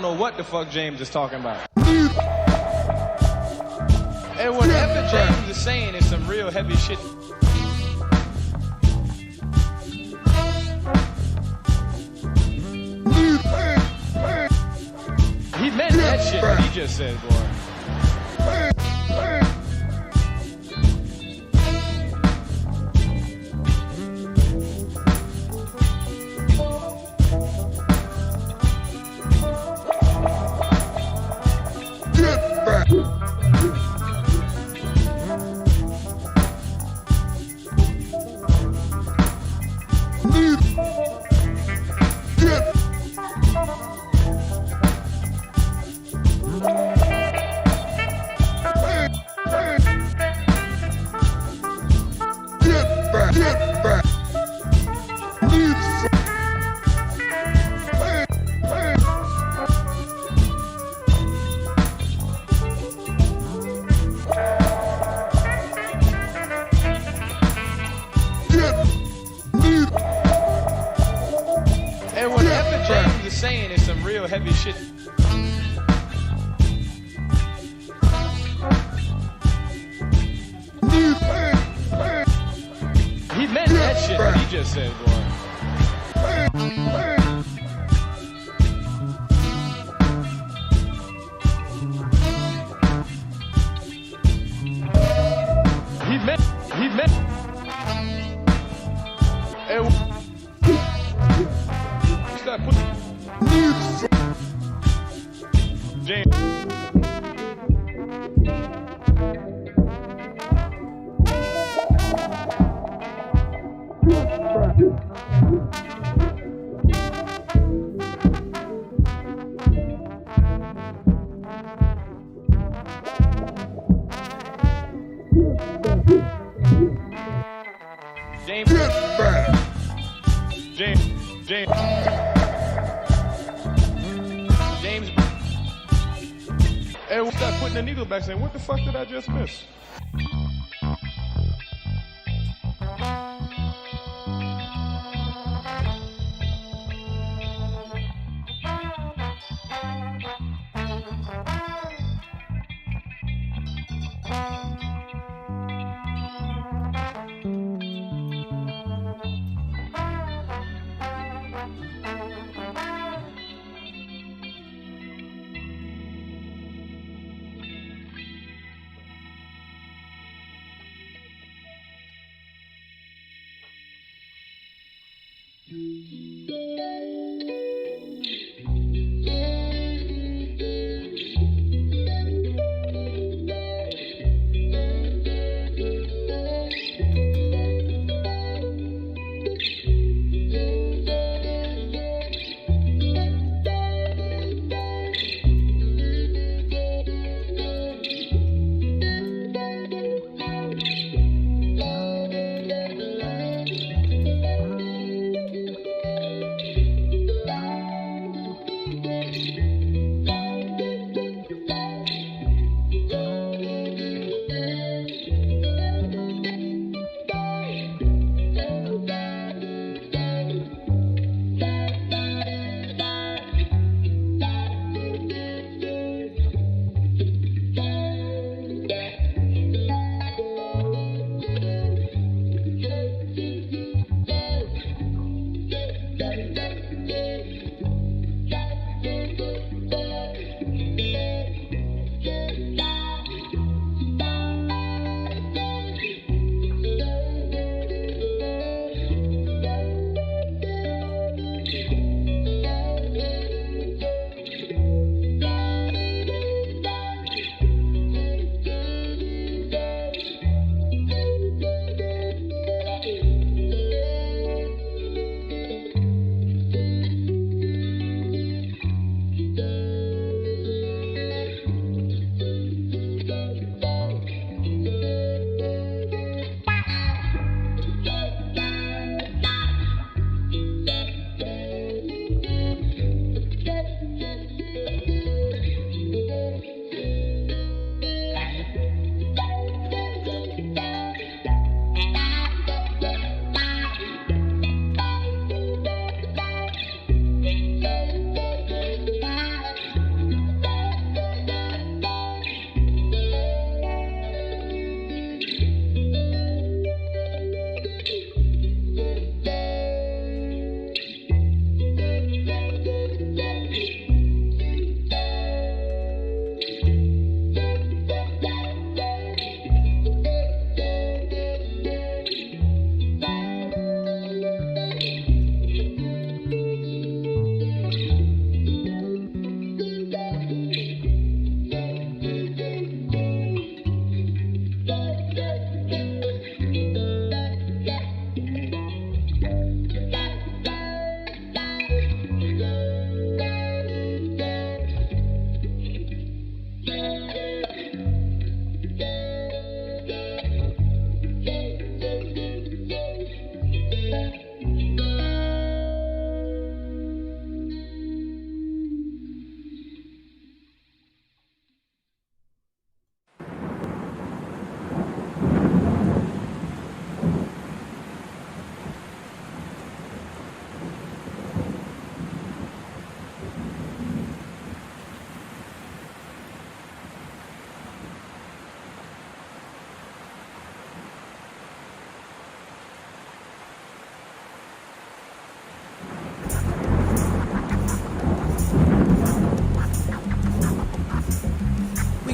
don't know what the fuck James is talking about. And whatever James is saying is some real heavy shit. He meant that shit, what he just said, boy. And whatever James is saying is some real heavy shit. He meant that shit, what he just said, boy. He meant. Stop putting James. James. Hey, stop putting the needle back saying, what the fuck did I just miss?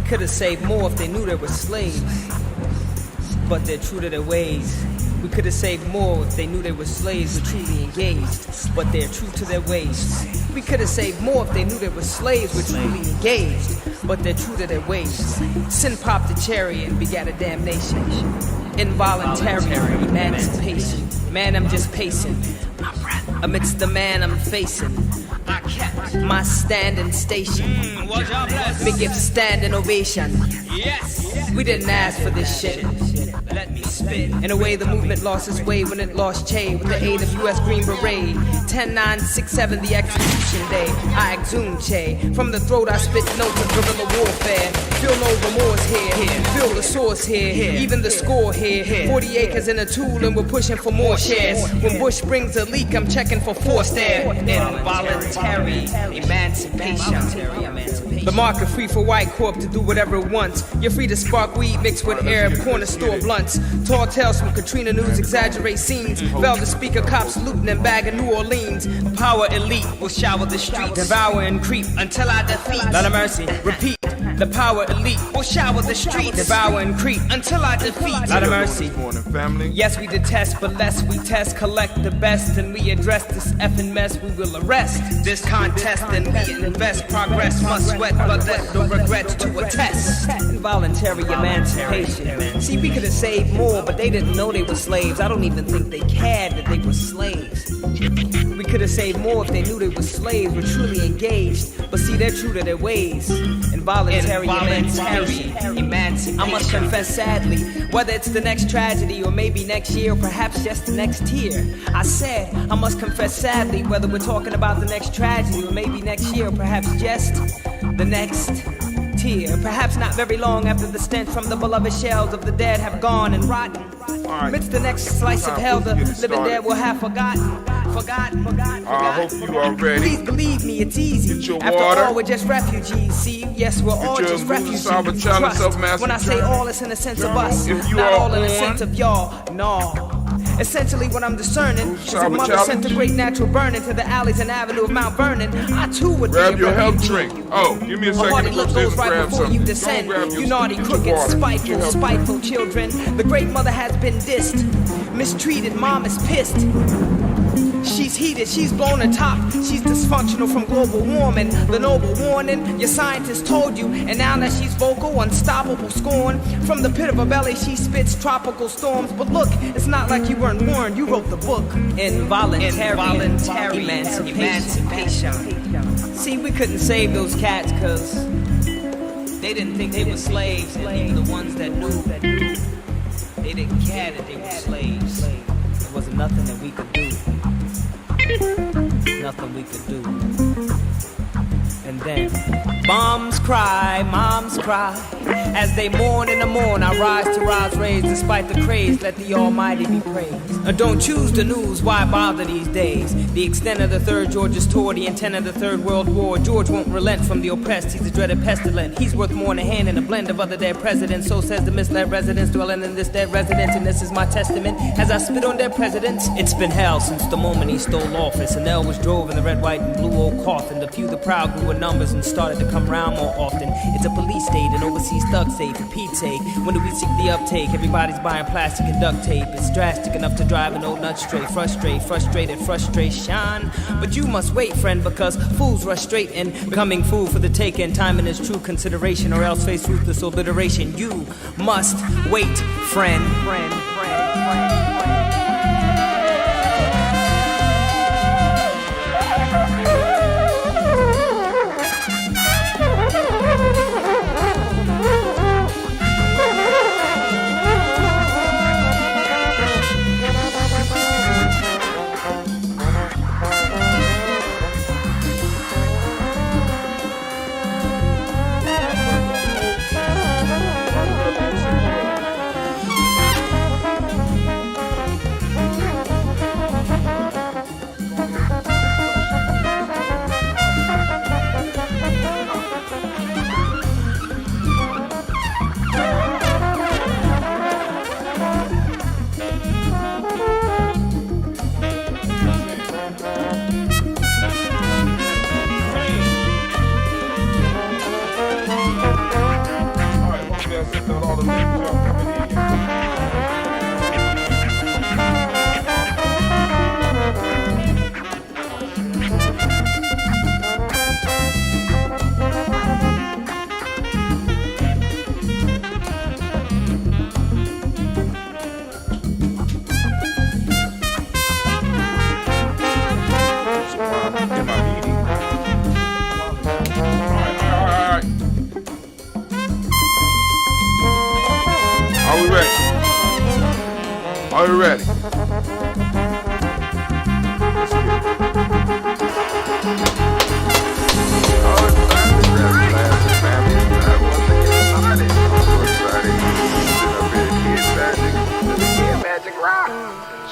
could have saved more if they knew they were slaves, but they're true to their ways. We could have saved more if they knew they were slaves were truly engaged, but they're true to their ways. We could have saved more if they knew they were slaves were truly engaged, but they're true to their ways. Sin popped a cherry and begat a damnation. Involuntary emancipation. Man, I'm just pacing. Amidst the man I'm facing, I kept my standing station. Me give standing ovation. Yes, we didn't ask for this shit. Let me spit. In a way, the movement lost its way when it lost Che with the aid of U.S. Green Beret. 10-9-6-7, the execution day. I exhumed Che. From the throat, I spit notes of guerrilla warfare. Feel no remorse here. Feel the source here. Even the score here. 40 acres in a tool, and we're pushing for more shares. When Bush brings a leak, I'm checking for forced air. Involuntary emancipation. The market free for white corp to do whatever it wants. You're free to spark weed mixed with air, corner store blunts. Tall tales from Katrina News exaggerate scenes. Velvet speaker cops looting and bagging New Orleans. Power elite will shower the streets, devour and creep until I defeat. Lot of mercy, repeat. The power elite will shower the streets, devour and creep until I defeat. Lot of mercy. Yes, we detest, but less we test, collect the best, and we address this effing mess. We will arrest this contest and we invest. Progress must sweat, but let no regrets to attest. Involuntary emancipation. See, we could have saved more, but they didn't know they were slaves. I don't even think they cared that they were slaves. We could have saved more if they knew they were slaves, were truly engaged. But see, they're true to their ways. Involuntary emancipation. I must confess sadly, whether it's the next tragedy or maybe next year or perhaps just the next year. I said, I must confess sadly, whether we're talking about the next tragedy or maybe next year or perhaps just the next tear. Perhaps not very long after the stench from the beloved shells of the dead have gone and rotten. Amidst the next slice of hell, the living dead will have forgotten. I hope you are ready. Please believe me, it's easy. After all, we're just refugees. See, yes, we're all just refugees. Trust. When I say all, it's in the sense of us, not all in the sense of y'all. No. Essentially, what I'm discerning is a mother sent the great natural burning to the alleys and avenue of Mount Vernon. I too would grab your health drink. Oh, give me a second to go upstairs and grab something. You descend, you naughty, crooked, spiteful children. The great mother has been dissed, mistreated. Mom is pissed. She's heated, she's blown a top. She's dysfunctional from global warming. The noble warning, your scientists told you. And now that she's vocal, unstoppable scorn. From the pit of her belly, she spits tropical storms. But look, it's not like you weren't warned. You wrote the book. Involuntary emancipation. See, we couldn't save those cats because they didn't think they were slaves. And even the ones that knew, they didn't care that they were slaves. There wasn't nothing that we could do. Nothing we could do. And then moms cry, as they mourn in the morn. I rise to rise raised despite the craze. Let the Almighty be praised. Don't choose the news, why bother these days? The extent of the third George's tour, the intent of the Third World War. George won't relent from the oppressed. He's a dreaded pestilent. He's worth more than a hand in a blend of other dead presidents. So says the misled residents dwelling in this dead residence. And this is my testament as I spit on dead presidents. It's been hell since the moment he stole office. And L was drove in the red, white, and blue old coffin. The few, the proud grew in numbers and started to come round more often. It's a police state, an overseas thug state. For Pete's sake, when do we seek the uptake? Everybody's buying plastic and duct tape. It's drastic enough to drive an old nut straight. Frustrated frustration. But you must wait, friend, because fools rush straight in, becoming food for the taking. Time in its true consideration, or else face ruthless obliteration. You must wait, friend. I sent out all the links. Y'all coming in. In my meeting. All right. Are we ready? Are we ready? Let's get it.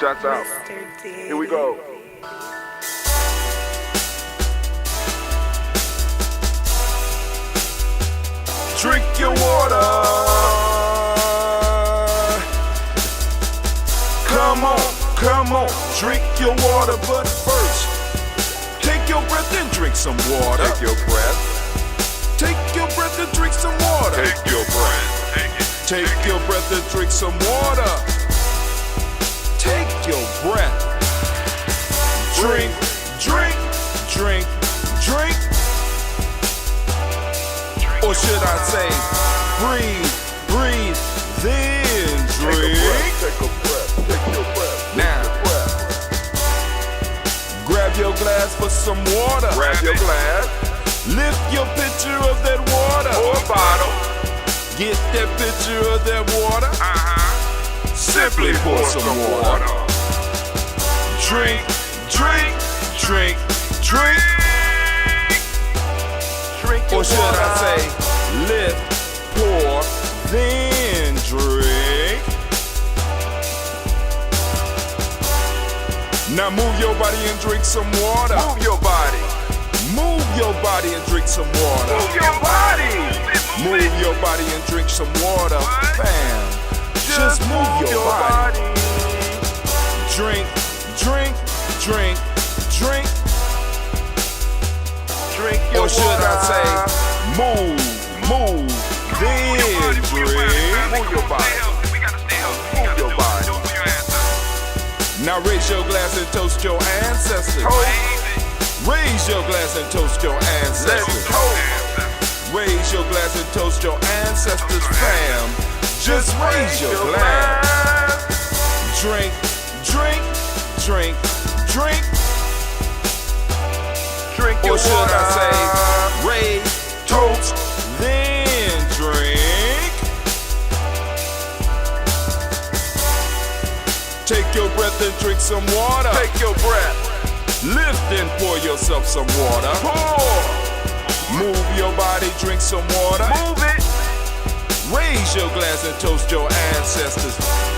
Shots out. Here we go. Drink your water. Come on, drink your water, but first, take your breath and drink some water. Take your breath. Take your breath and drink some water. Take your breath. Take your breath and drink some water. Take your breath. Drink, drink, drink, drink. Or should I say, breathe, breathe, then drink. Take a breath, take your breath. Now, grab your glass for some water. Grab your glass. Lift your pitcher of that water. Or bottle. Get that pitcher of that water. Simply pour some water. Drink, drink, drink, drink. Or should I say, lift, pour, then drink. Now move your body and drink some water. Move your body. Move your body and drink some water. Move your body. Move your body and drink some water. Bam. Just move your body. Drink, drink, drink, drink. Drink your or should water. I say, move, then drink. Move your body. Move your body. Now raise your glass and toast your ancestors. Raise your glass and toast your ancestors. Raise your glass and toast your ancestors, fam. Just raise your glass. Drink, drink, drink, drink. Drink your or should water. I say, raise, toast, then drink. Take your breath and drink some water. Take your breath. Lift and pour yourself some water. Pour. Move your body, drink some water. Move it. Raise your glass and toast your ancestors.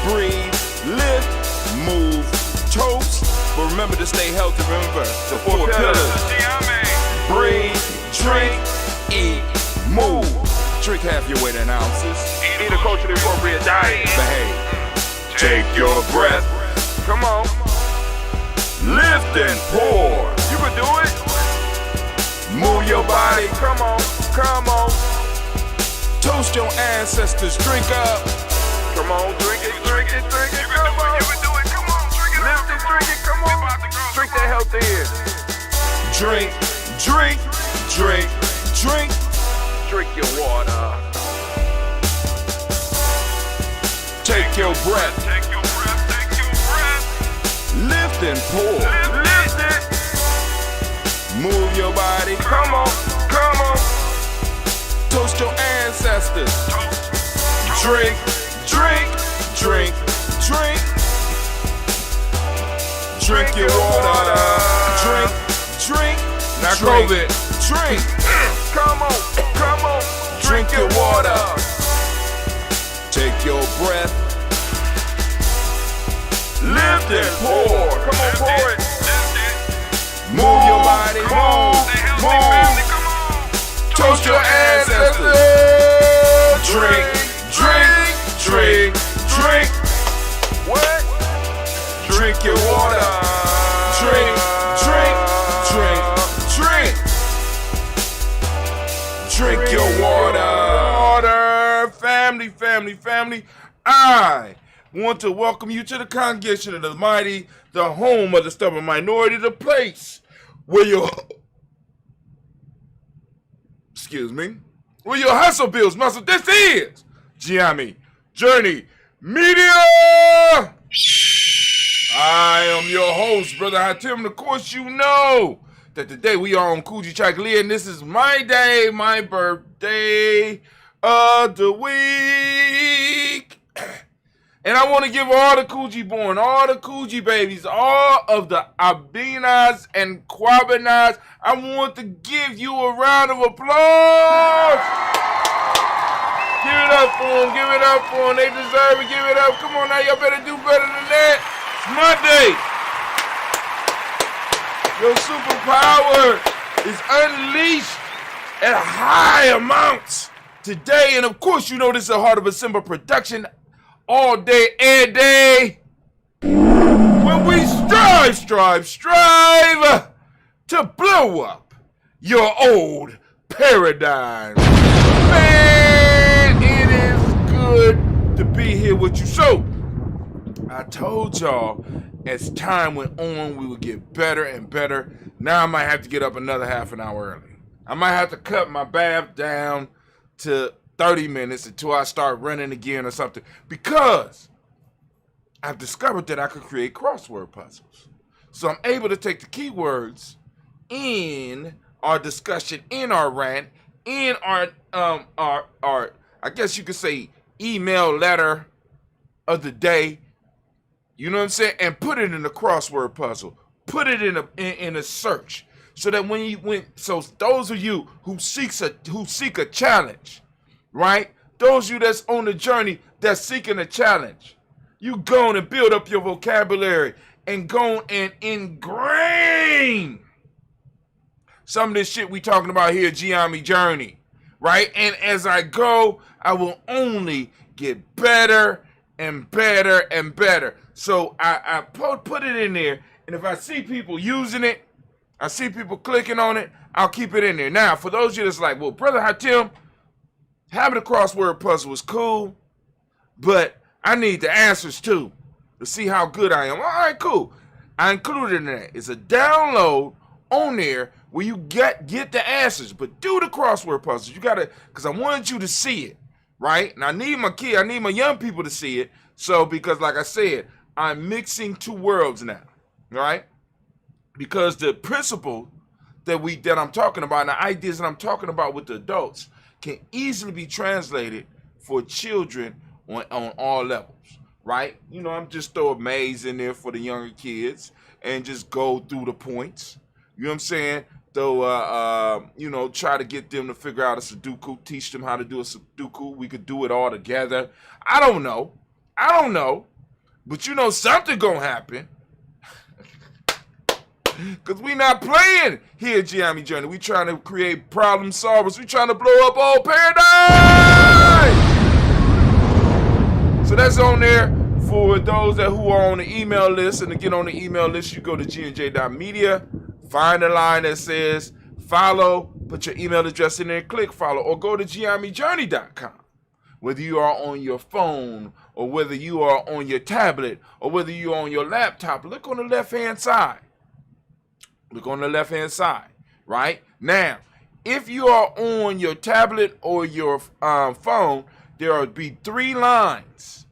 Breathe, lift, move, toast. But remember to stay healthy. Remember the four pillars. Breathe, drink, eat, move. Drink half your weight in ounces. Eat a culturally appropriate diet. Behave. Take your breath. Come on. Lift and pour. You can do it. Move your body. Come on. Come on. Toast your ancestors. Drink up. Come on. Drink it. Drink it. Drink it. Come on. You can do it. Come on. Drink it. Lift and drink it. Come on. Drink that health in. Drink. Drink. Drink. Drink. Drink your water. Take your breath. Take your breath. Take your breath. Lift and pour. Lift it. Move your body. Come on. Come on. Toast your ancestors. Drink. Drink. Drink. Drink. Drink your water. Drink. Drink. Now COVID. Drink. Come on. Come on. Drink your water. Take your breath. Lift and pour. Come on, pour it. Move your body. Move. Toast your ancestors. Drink. Drink. Drink. Drink. What? Drink your water. Drink. Drink. Drink. Drink. Drink your water. Water, fam. family. I want to welcome you to the congregation of the mighty, the home of the stubborn minority, the place where your hustle builds muscle. This is GNJMedia. I am your host, Brother Hatim, and of course you know that today we are on Kujichagulia, and this is my day, my birthday of the week. And I want to give all the Kuji born, all the Kuji babies, all of the Abinas and Kwabinas, I want to give you a round of applause. Give it up for them, give it up for them. They deserve it, give it up. Come on now, y'all better do better than that. It's Monday. Your superpower is unleashed at high amounts today. And of course, you know this is a Heart of December production. All day, every day, when we strive to blow up your old paradigm. Man, it is good to be here with you. So, I told y'all as time went on, we would get better and better. Now I might have to get up another half an hour early. I might have to cut my bath down to 30 minutes until I start running again or something, because I've discovered that I could create crossword puzzles. So I'm able to take the keywords in our discussion, in our rant, in our I guess you could say email letter of the day, you know what I'm saying, and put it in a crossword puzzle, put it in a search, so that so those of you who seek a challenge, right? Those of you that's on the journey, that's seeking a challenge, you go and build up your vocabulary and go and ingrain some of this shit we talking about here, GNJMedia Journey, right? And as I go, I will only get better and better and better. So I put it in there, and if I see people using it, I see people clicking on it, I'll keep it in there. Now, for those of you that's like, well, Brother Hatim, having a crossword puzzle is cool, but I need the answers too to see how good I am. All right, cool. I included in that. It's a download on there where you get the answers, but do the crossword puzzles. You gotta, because I wanted you to see it, right? And I need my young people to see it. So, because like I said, I'm mixing two worlds now, right? Because the principle that I'm talking about, and the ideas that I'm talking about with the adults, can easily be translated for children on all levels, right? You know, I'm just throw a maze in there for the younger kids and just go through the points. You know what I'm saying? Though, try to get them to figure out a Sudoku, teach them how to do a Sudoku. We could do it all together. I don't know. But you know something gonna happen. Because we not playing here at GNJMedia Journey. We trying to create problem solvers. We trying to blow up all paradigms. So that's on there for those who are on the email list. And to get on the email list, you go to GNJ.media, find a line that says follow, put your email address in there, click follow, or go to GNJMedia.support. Whether you are on your phone, or whether you are on your tablet, or whether you are on your laptop, look on the left-hand side. Look on the left-hand side, right? Now, if you are on your tablet or your phone, there will be 3 lines.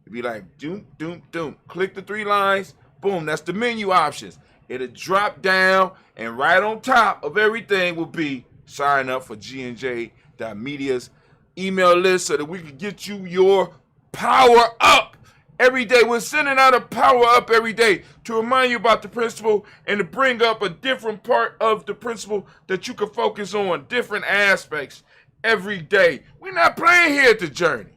It'll be like, doom, doom, doom. Click the 3 lines, boom, that's the menu options. It'll drop down, and right on top of everything will be sign up for GNJ.media's email list so that we can get you your power up. Every day, we're sending out a power up every day to remind you about the principle and to bring up a different part of the principle that you can focus on, different aspects every day. We're not playing here at the journey.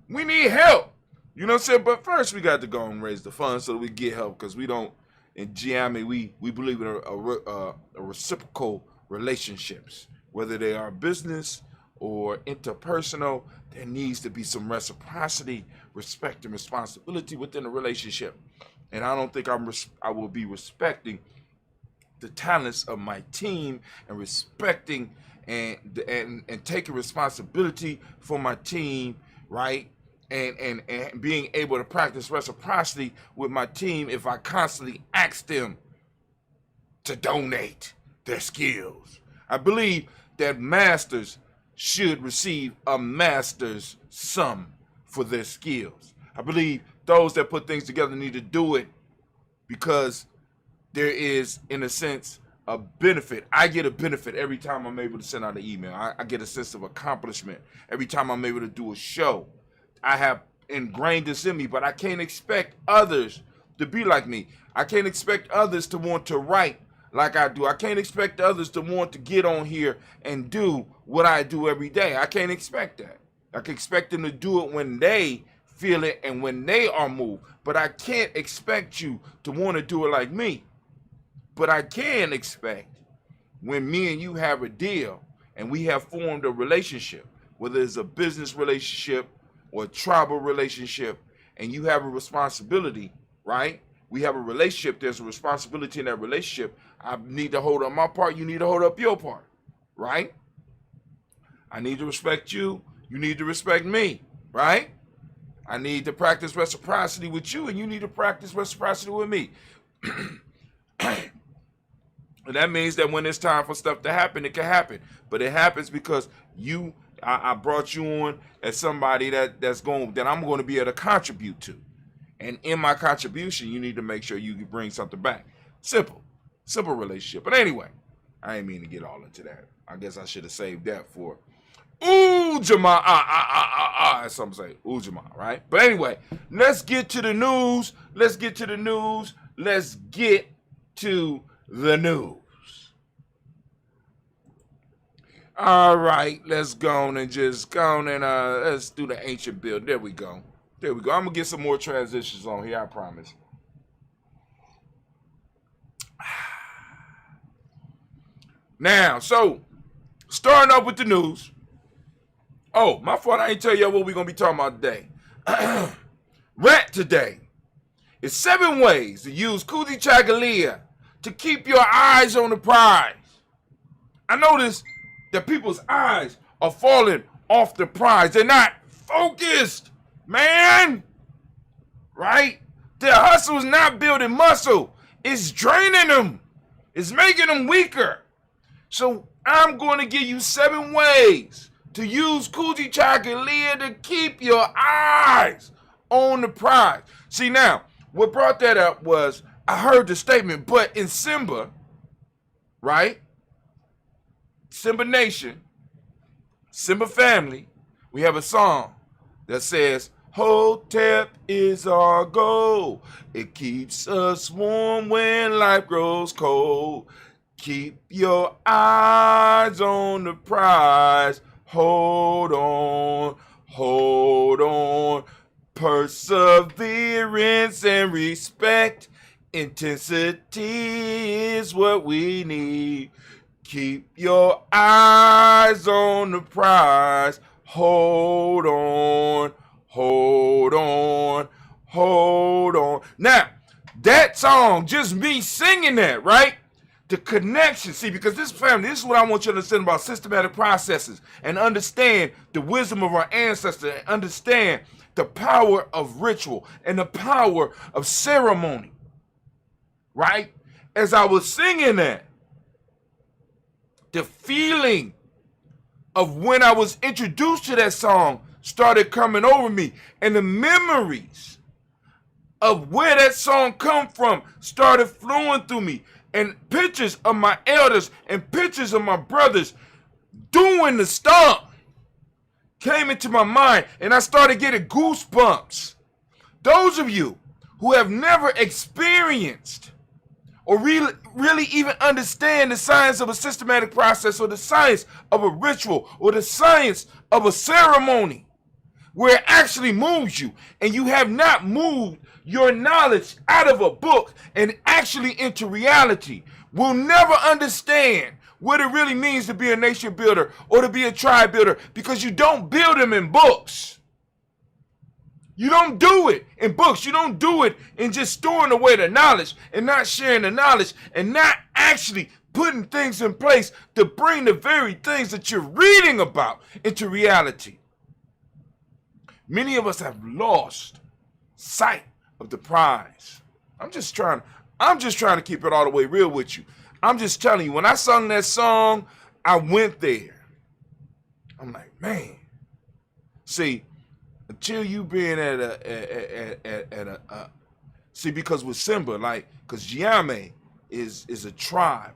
We need help. You know what I'm saying? But first, we got to go and raise the funds so that we get help, because we don't, in GNJMedia, we believe in a reciprocal relationships, whether they are business or interpersonal. There needs to be some reciprocity, respect, and responsibility within a relationship. And I don't think I will be respecting the talents of my team and respecting and taking responsibility for my team right? And being able to practice reciprocity with my team if I constantly ask them to donate their skills. I believe that masters should receive a master's sum for their skills. I believe those that put things together need to do it because there is, in a sense, a benefit. I get a benefit every time I'm able to send out an email. I get a sense of accomplishment every time I'm able to do a show. I have ingrained this in me, but I can't expect others to be like me. I can't expect others to want to write like I do. I can't expect others to want to get on here and do what I do every day. I can't expect that. I can expect them to do it when they feel it and when they are moved. But I can't expect you to want to do it like me. But I can expect when me and you have a deal and we have formed a relationship, whether it's a business relationship or a tribal relationship, and you have a responsibility, right? We have a relationship, there's a responsibility in that relationship. I need to hold up my part, you need to hold up your part, right? I need to respect you, you need to respect me, right? I need to practice reciprocity with you, and you need to practice reciprocity with me. And that means that when it's time for stuff to happen, it can happen. But it happens because I brought you on as somebody that I'm going to be able to contribute to. And in my contribution, you need to make sure you bring something back. Simple relationship. But anyway, I ain't mean to get all into that. I guess I should have saved that for Ujama. As some say, Ujama, right? But anyway, let's get to the news. All right, let's go and let's do the ancient build. There we go. I'm gonna get some more transitions on here, I promise. Now, so starting up with the news. Oh, my fault, I ain't tell y'all what we're gonna be talking about today. Rant today is 7 ways to use Kujichagulia to keep your eyes on the prize. I noticed that people's eyes are falling off the prize. They're not focused, man. Right? Their hustle is not building muscle. It's draining them. It's making them weaker. So I'm going to give you 7 ways to use Kujichagulia to keep your eyes on the prize. See, now, what brought that up was I heard the statement, but in Simba, right? Simba Nation, Simba family, we have a song that says, Hotep is our goal. It keeps us warm when life grows cold. Keep your eyes on the prize. Hold on. Perseverance and respect. Intensity is what we need. Keep your eyes on the prize. Hold on. Now, that song, just me singing that, right? The connection, see, because this family, this is what I want you to understand about systematic processes and understand the wisdom of our ancestors and understand the power of ritual and the power of ceremony, right? As I was singing that, the feeling of when I was introduced to that song started coming over me, and the memories of where that song come from started flowing through me, and pictures of my elders and pictures of my brothers doing the stomp came into my mind, and I started getting goosebumps. Those of you who have never experienced or really even understand the science of a systematic process or the science of a ritual or the science of a ceremony where it actually moves you, and you have not moved your knowledge out of a book and actually into reality, will never understand what it really means to be a nation builder or to be a tribe builder, because you don't build them in books. You don't do it in books. You don't do it in just storing away the knowledge and not sharing the knowledge and not actually putting things in place to bring the very things that you're reading about into reality. Many of us have lost sight of the prize. I'm just trying to keep it all the way real with you. I'm just telling you, when I sung that song, I went there. I'm like, man. See, until you being at a see, because with Simba, like, because Giame is a tribe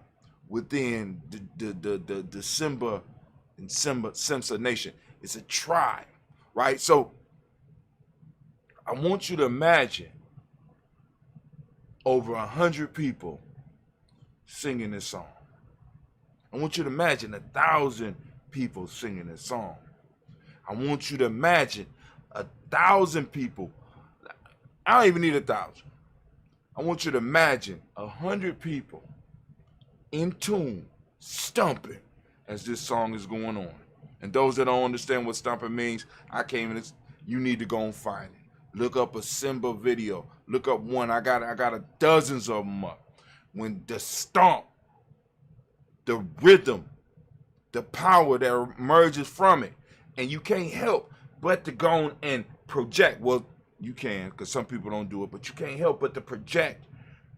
within the Simba and Simsa nation. It's a tribe, right? So I want you to imagine over 100 people singing this song. I want you to imagine 1,000 people singing this song. I want you to imagine 1,000 people. I don't even need 1,000. I want you to imagine 100 people in tune, stomping as this song is going on. And those that don't understand what stomping means, you need to go and find it. Look up a Simba video. Look up one. I got dozens of them up. When the stomp, the rhythm, the power that emerges from it, and you can't help but to go on and project. Well, you can, because some people don't do it, but you can't help but to project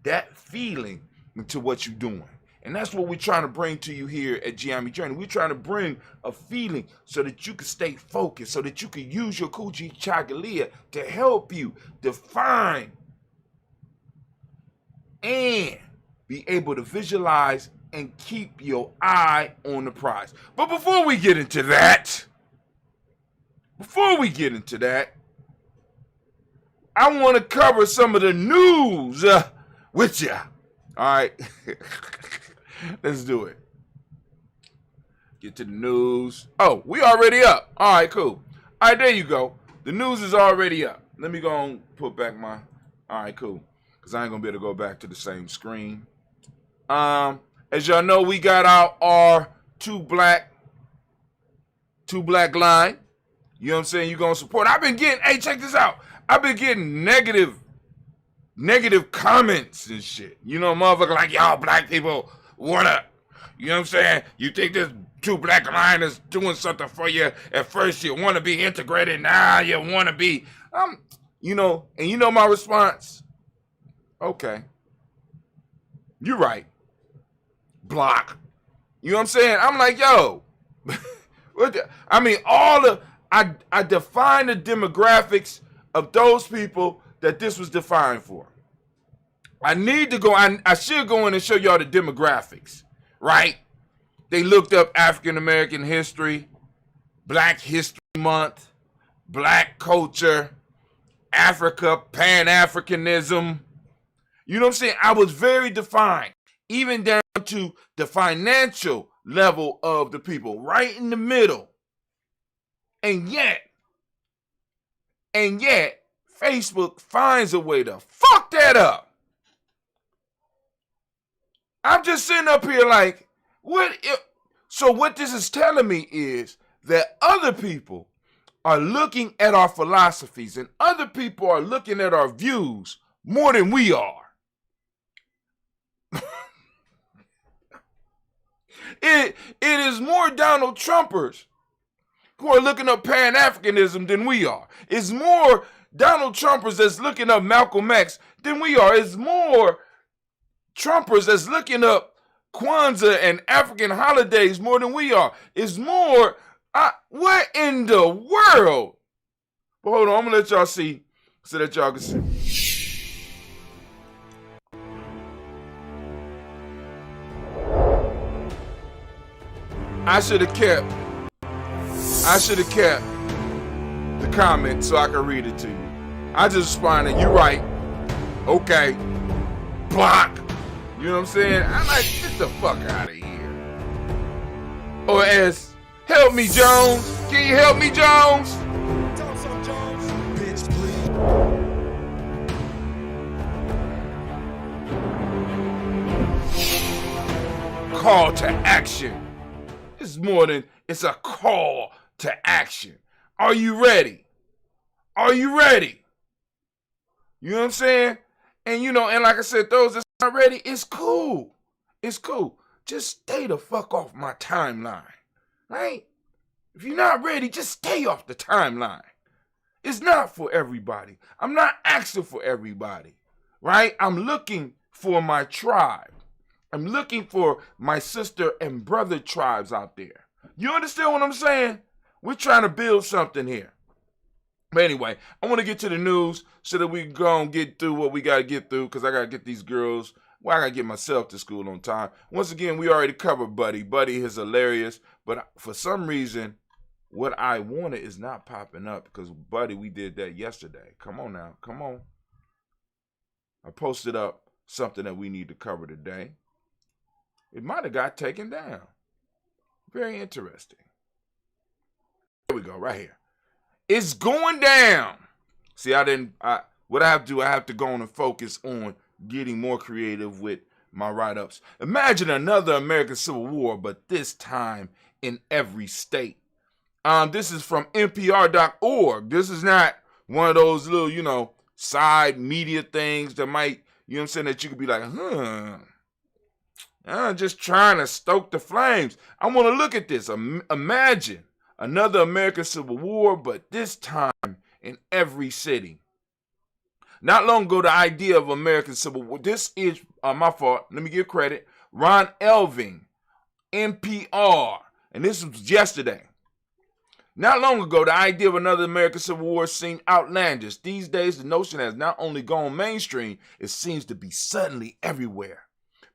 that feeling into what you're doing. And that's what we're trying to bring to you here at GNJMedia Journey. We're trying to bring a feeling so that you can stay focused, so that you can use your Kujichagulia to help you define and be able to visualize and keep your eye on the prize. But before we get into that, I want to cover some of the news with you. All right. Let's do it. Get to the news. Oh, we already up. All right, cool. All right, there you go. The news is already up. Let me go and put back my... All right, cool. Because I ain't going to be able to go back to the same screen. As y'all know, we got out our two black line. You know what I'm saying? You're going to support. I've been getting... Hey, check this out. I've been getting negative comments and shit. You know, motherfucker like, y'all black people... What up? You know what I'm saying? You think this two black line is doing something for you? At first you want to be integrated. Now you want to be, you know, and you know my response? Okay. You're right. Block. You know what I'm saying? I'm like, yo. I define the demographics of those people that this was defined for. I need to go, I should go in and show y'all the demographics, right? They looked up African American history, Black History Month, Black culture, Africa, Pan-Africanism. You know what I'm saying? I was very defined, even down to the financial level of the people, right in the middle. And yet, Facebook finds a way to fuck that up. I'm just sitting up here like, so what this is telling me is that other people are looking at our philosophies and other people are looking at our views more than we are. It is more Donald Trumpers who are looking up Pan-Africanism than we are. It's more Donald Trumpers that's looking up Malcolm X than we are. It's more Trumpers that's looking up Kwanzaa and African holidays more than we are. It's more, what in the world? But hold on, I'm going to let y'all see so that y'all can see. I should have kept the comment so I could read it to you. I just responded, you right. Okay. Block. You know what I'm saying? I'm like, get the fuck out of here. Or as, help me, Jones. Can you help me, Jones? Tell him something, Jones. Bitch, please. Call to action. It's more than, it's a call to action. Are you ready? Are you ready? You know what I'm saying? And you know, and like I said, those that's not ready, it's cool. It's cool. Just stay the fuck off my timeline, right? If you're not ready, just stay off the timeline. It's not for everybody. I'm not asking for everybody, right? I'm looking for my tribe. I'm looking for my sister and brother tribes out there. You understand what I'm saying? We're trying to build something here. But anyway, I want to get to the news so that we can go and get through what we got to get through, because I got to get these girls. Well, I got to get myself to school on time. Once again, we already covered Buddy. Buddy is hilarious. But for some reason, what I wanted is not popping up, because Buddy, we did that yesterday. Come on now. Come on. I posted up something that we need to cover today. It might have got taken down. Very interesting. Here we go, right here. It's going down. See, what I have to do, I have to go on and focus on getting more creative with my write-ups. Imagine another American Civil War, but this time in every state. This is from NPR.org. This is not one of those little, side media things that might, that you could be like, I'm just trying to stoke the flames. I want to look at this. Imagine another American Civil War, but this time in every city. Not long ago, the idea of American Civil War. This is my fault. Let me give credit. Ron Elving, NPR, and this was yesterday. Not long ago, the idea of another American Civil War seemed outlandish. These days, the notion has not only gone mainstream, it seems to be suddenly everywhere.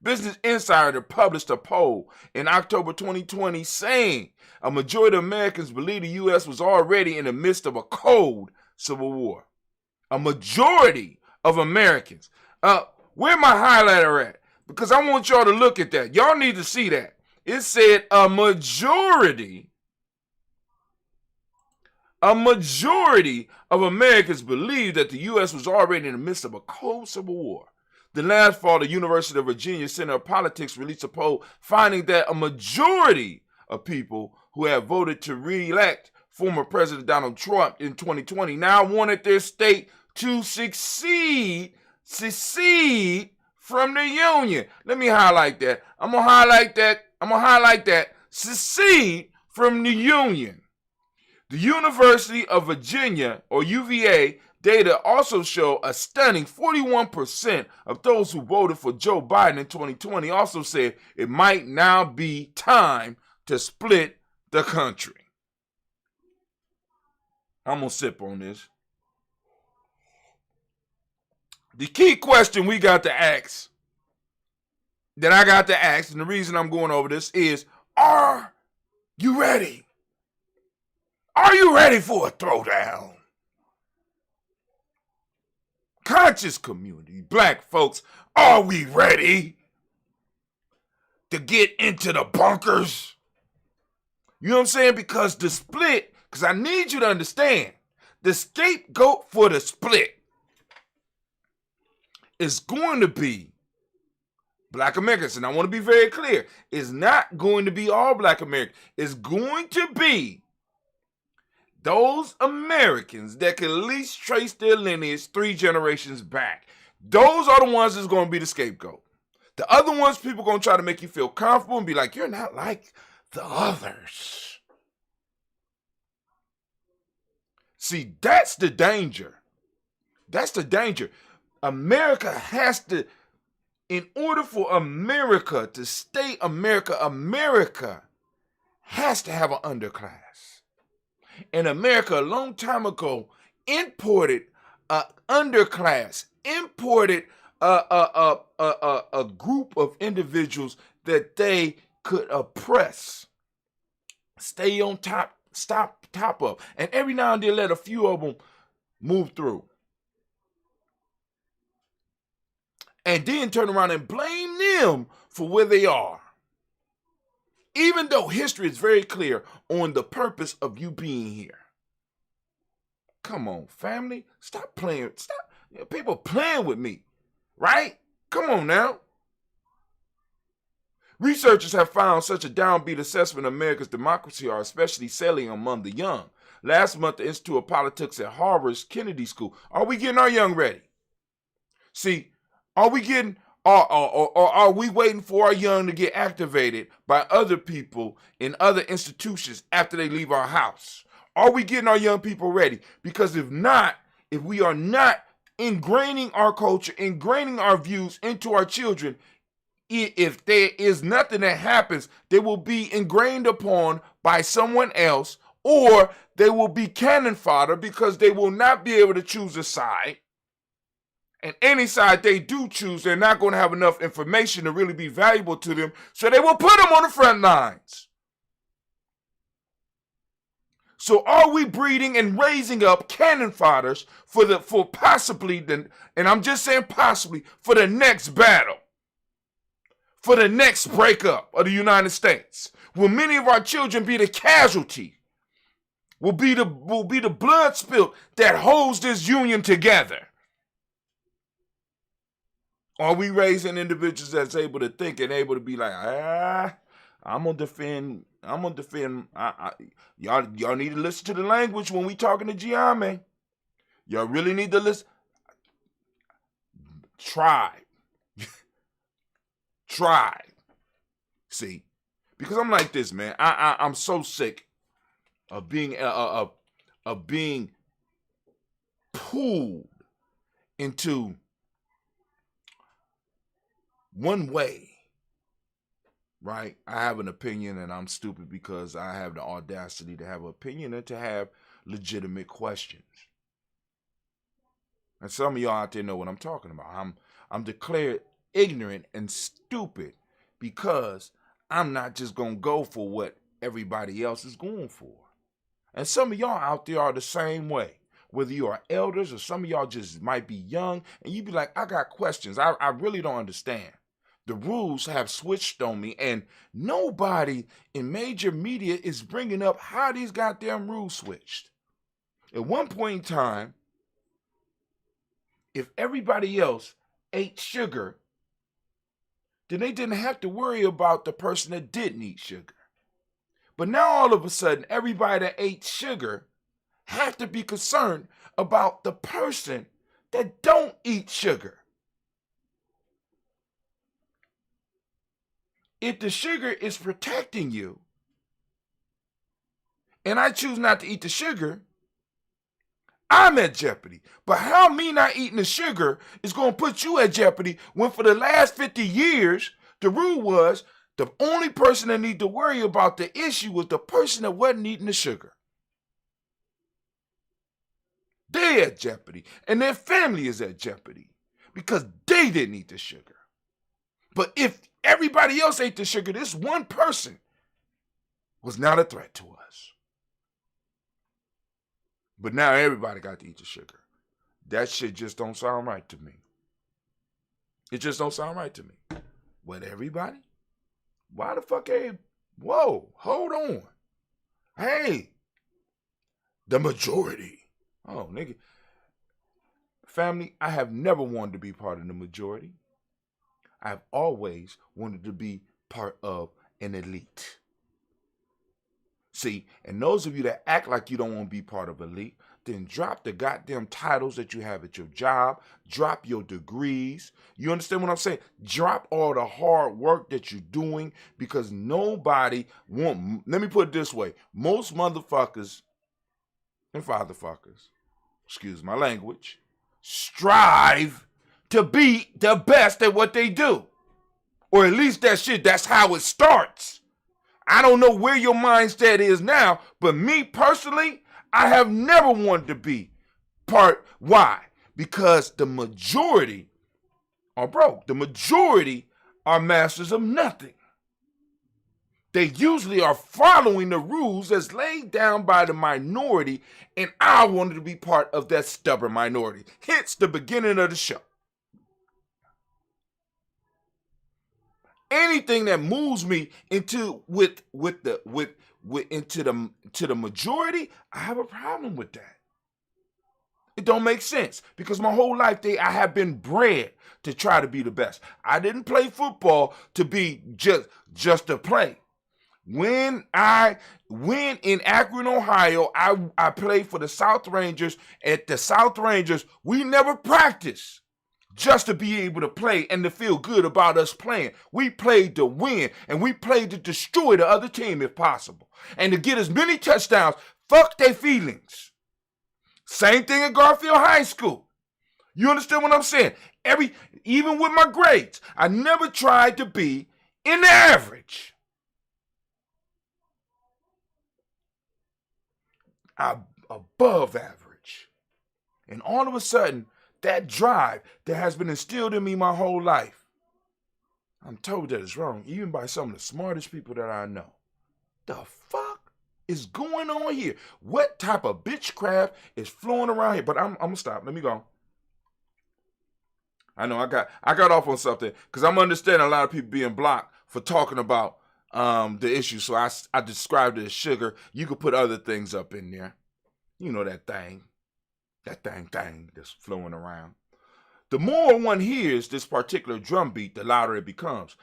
Business Insider published a poll in October 2020 saying a majority of Americans believe the U.S. was already in the midst of a cold civil war. A majority of Americans. Where my highlighter at? Because I want y'all to look at that. Y'all need to see that. It said a majority of Americans believe that the U.S. was already in the midst of a cold civil war. The last fall, the University of Virginia Center of Politics released a poll finding that a majority of people who have voted to re-elect former President Donald Trump in 2020 now wanted their state to secede from the union. Let me highlight that. I'm gonna highlight that. Secede from the union. The University of Virginia, or UVA, data also show a stunning 41% of those who voted for Joe Biden in 2020 also said it might now be time to split the country. I'm going to sip on this. The key question we got to ask, that I got to ask, and the reason I'm going over this is, are you ready? Are you ready for a throwdown? Conscious community, black folks, are we ready to get into the bunkers? You know what I'm saying? Because the split, because I need you to understand, the scapegoat for the split is going to be black Americans. And I want to be very clear. It's not going to be all black Americans. It's going to be those Americans that can at least trace their lineage 3 generations back. Those are the ones that's going to be the scapegoat. The other ones, people are going to try to make you feel comfortable and be like, you're not like the others. See, that's the danger. That's the danger. America has to, in order for America to stay America, America has to have an underclass. And America, a long time ago, imported an underclass, imported a group of individuals that they could oppress, stay on top, top of, and every now and then let a few of them move through. And then turn around and blame them for where they are. Even though history is very clear on the purpose of you being here. Come on, family. Stop playing. Stop. People playing with me, right? Come on now. Researchers have found such a downbeat assessment of America's democracy are especially salient among the young. Last month, the Institute of Politics at Harvard's Kennedy School. Are we getting our young ready? See, are we getting... Or are we waiting for our young to get activated by other people in other institutions after they leave our house? Are we getting our young people ready? Because if we are not ingraining our culture, ingraining our views into our children, if there is nothing that happens, they will be ingrained upon by someone else, or they will be cannon fodder because they will not be able to choose a side. And any side they do choose, they're not going to have enough information to really be valuable to them, so they will put them on the front lines. So are we breeding and raising up cannon fodders for possibly, and I'm just saying possibly, for the next battle, for the next breakup of the United States? Will many of our children be the casualty? Will be the blood spilt that holds this union together? Are we raising individuals that's able to think and able to be like, I'm gonna defend. Y'all need to listen to the language when we talking to Giame. Y'all really need to listen. Try. See, because I'm like this, man. I'm so sick of being pulled into one way. Right? I have an opinion and I'm stupid because I have the audacity to have an opinion and to have legitimate questions. And some of y'all out there know what I'm talking about. I'm declared ignorant and stupid because I'm not just going to go for what everybody else is going for. And some of y'all out there are the same way. Whether you are elders or some of y'all just might be young and you be like, I got questions. I really don't understand. The rules have switched on me, and nobody in major media is bringing up how these goddamn rules switched. At one point in time, if everybody else ate sugar, then they didn't have to worry about the person that didn't eat sugar. But now all of a sudden, everybody that ate sugar have to be concerned about the person that don't eat sugar. If the sugar is protecting you, and I choose not to eat the sugar, I'm at jeopardy. But how me not eating the sugar is going to put you at jeopardy when for the last 50 years, the rule was the only person that need to worry about the issue was the person that wasn't eating the sugar. They're at jeopardy, and their family is at jeopardy because they didn't eat the sugar. But if everybody else ate the sugar, this one person was not a threat to us. But now everybody got to eat the sugar. That shit just don't sound right to me. It just don't sound right to me. What, everybody? Why the fuck whoa, hold on. Hey, the majority. Oh, nigga. Family, I have never wanted to be part of the majority. I've always wanted to be part of an elite. See, and those of you that act like you don't want to be part of elite, then drop the goddamn titles that you have at your job, drop your degrees. You understand what I'm saying? Drop all the hard work that you're doing because nobody let me put it this way. Most motherfuckers and fatherfuckers, excuse my language, strive to be the best at what they do. Or at least that's how it starts. I don't know where your mindset is now, but me personally, I have never wanted to be part. Why? Because the majority are broke. The majority are masters of nothing. They usually are following the rules as laid down by the minority, and I wanted to be part of that stubborn minority. Hence the beginning of the show. Anything that moves me into the majority, I have a problem with that. It don't make sense because my whole life I have been bred to try to be the best. I didn't play football to be just to play. When in Akron, Ohio, I played for the South Rangers. At the South Rangers, we never practiced just to be able to play and to feel good about us playing. We played to win, and we played to destroy the other team if possible, and to get as many touchdowns Fuck their feelings. Same thing at Garfield High School. You understand what I'm saying? Even with my grades, I never tried to be in the average. I'm above average. And all of a sudden, that drive that has been instilled in me my whole life, I'm told that it's wrong, even by some of the smartest people that I know. The fuck is going on here? What type of bitchcraft is flowing around here? But I'm gonna stop. Let me go. I know I got off on something because I'm understanding a lot of people being blocked for talking about the issue. So I described it as sugar. You could put other things up in there. You know that thing that's flowing around. The more one hears this particular drum beat, the louder it becomes.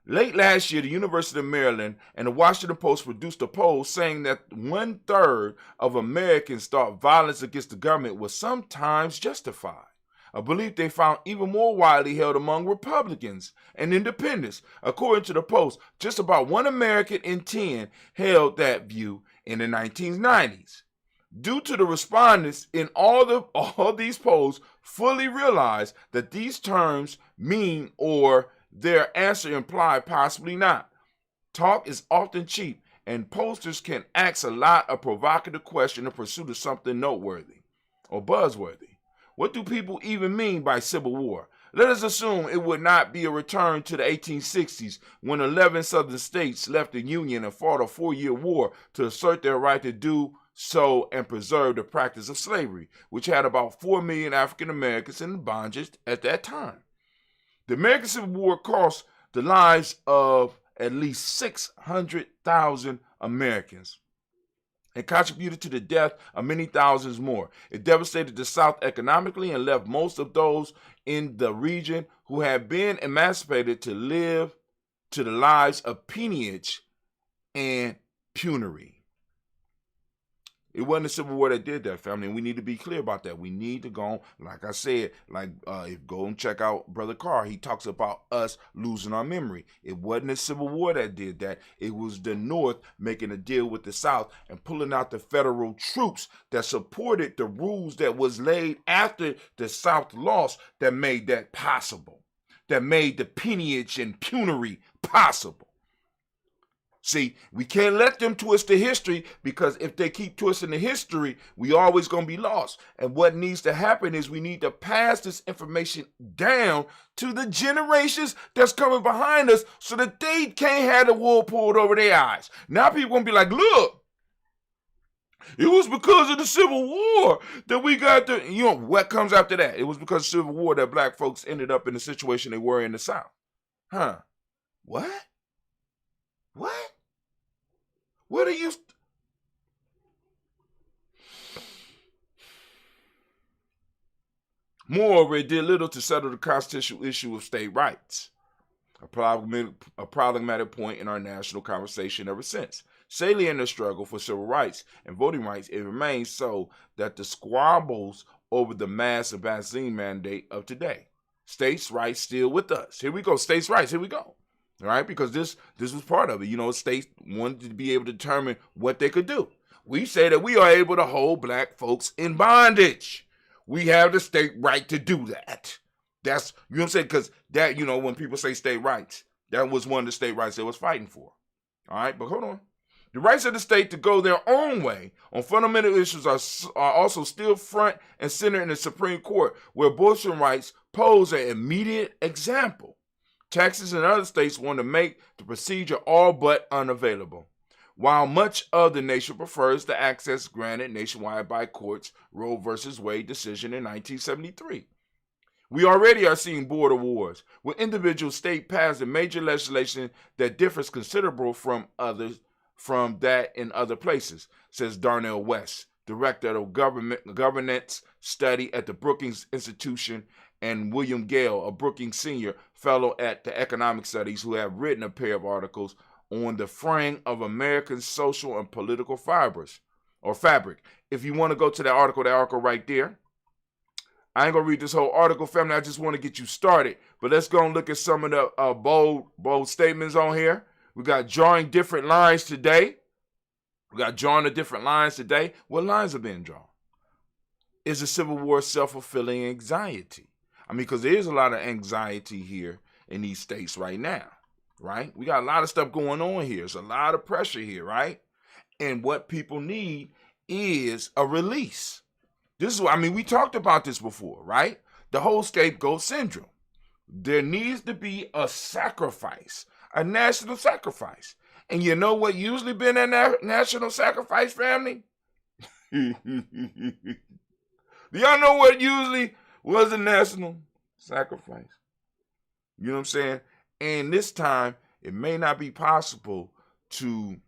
Late last year, the University of Maryland and the Washington Post produced a poll saying that 1/3 of Americans thought violence against the government was sometimes justified, a belief they found even more widely held among Republicans and independents. According to the Post, just about 1 American in 10 held that view in the 1990s. Due to the respondents in all these polls fully realize that these terms mean or their answer implied possibly not. Talk is often cheap, and posters can ask a lot of provocative questions in pursuit of something noteworthy or buzzworthy. What do people even mean by civil war? Let us assume it would not be a return to the 1860s when 11 southern states left the Union and fought a 4-year war to assert their right to do so and preserve the practice of slavery, which had about 4 million African Americans in bondage at that time. The American Civil War cost the lives of at least 600,000 Americans and contributed to the death of many thousands more. It devastated the South economically and left most of those in the region who had been emancipated to live to the lives of peonage and penury. It wasn't the Civil War that did that, family, and we need to be clear about that. We need to go, like I said, go and check out Brother Carr. He talks about us losing our memory. It wasn't the Civil War that did that. It was the North making a deal with the South and pulling out the federal troops that supported the rules that was laid after the South lost that made that possible, that made the peonage and penury possible. See, we can't let them twist the history, because if they keep twisting the history, we always going to be lost. And what needs to happen is we need to pass this information down to the generations that's coming behind us so that they can't have the wool pulled over their eyes. Now people going to be like, look, it was because of the Civil War that we got the, what comes after that? It was because of the Civil War that black folks ended up in the situation they were in the South. Huh? What? What are you? Moreover, it did little to settle the constitutional issue of state rights, a problematic point in our national conversation ever since. Salient in the struggle for civil rights and voting rights, it remains so that the squabbles over the mass and vaccine mandate of today. States' rights still with us. Here we go, states' rights, here we go. All right, because this was part of it. States wanted to be able to determine what they could do. We say that we are able to hold black folks in bondage. We have the state right to do that. That's, you know what I'm saying? Because that, when people say state rights, that was one of the state rights they was fighting for. All right, but hold on. The rights of the state to go their own way on fundamental issues are also still front and center in the Supreme Court, where abortion rights pose an immediate example. Texas and other states want to make the procedure all but unavailable, while much of the nation prefers the access granted nationwide by courts' Roe v. Wade decision in 1973. We already are seeing border wars, where individual states pass a major legislation that differs considerably from that in other places, says Darnell West, director of governance study at the Brookings Institution, and William Gale, a Brookings senior fellow at the Economic Studies, who have written a pair of articles on the fraying of American social and political fabric. If you want to go to that article right there. I ain't going to read this whole article, family. I just want to get you started. But let's go and look at some of the bold statements on here. We got drawing different lines today. We got drawn to different lines today. What lines are being drawn? Is the Civil War self-fulfilling anxiety? I mean, because there is a lot of anxiety here in these states right now, right? We got a lot of stuff going on here. There's a lot of pressure here, right? And what people need is a release. This is what, I mean, we talked about this before, right? The whole scapegoat syndrome. There needs to be a sacrifice, a national sacrifice. And you know what usually been a national sacrifice, family? Do y'all know what usually was a national sacrifice? You know what I'm saying? And this time, it may not be possible to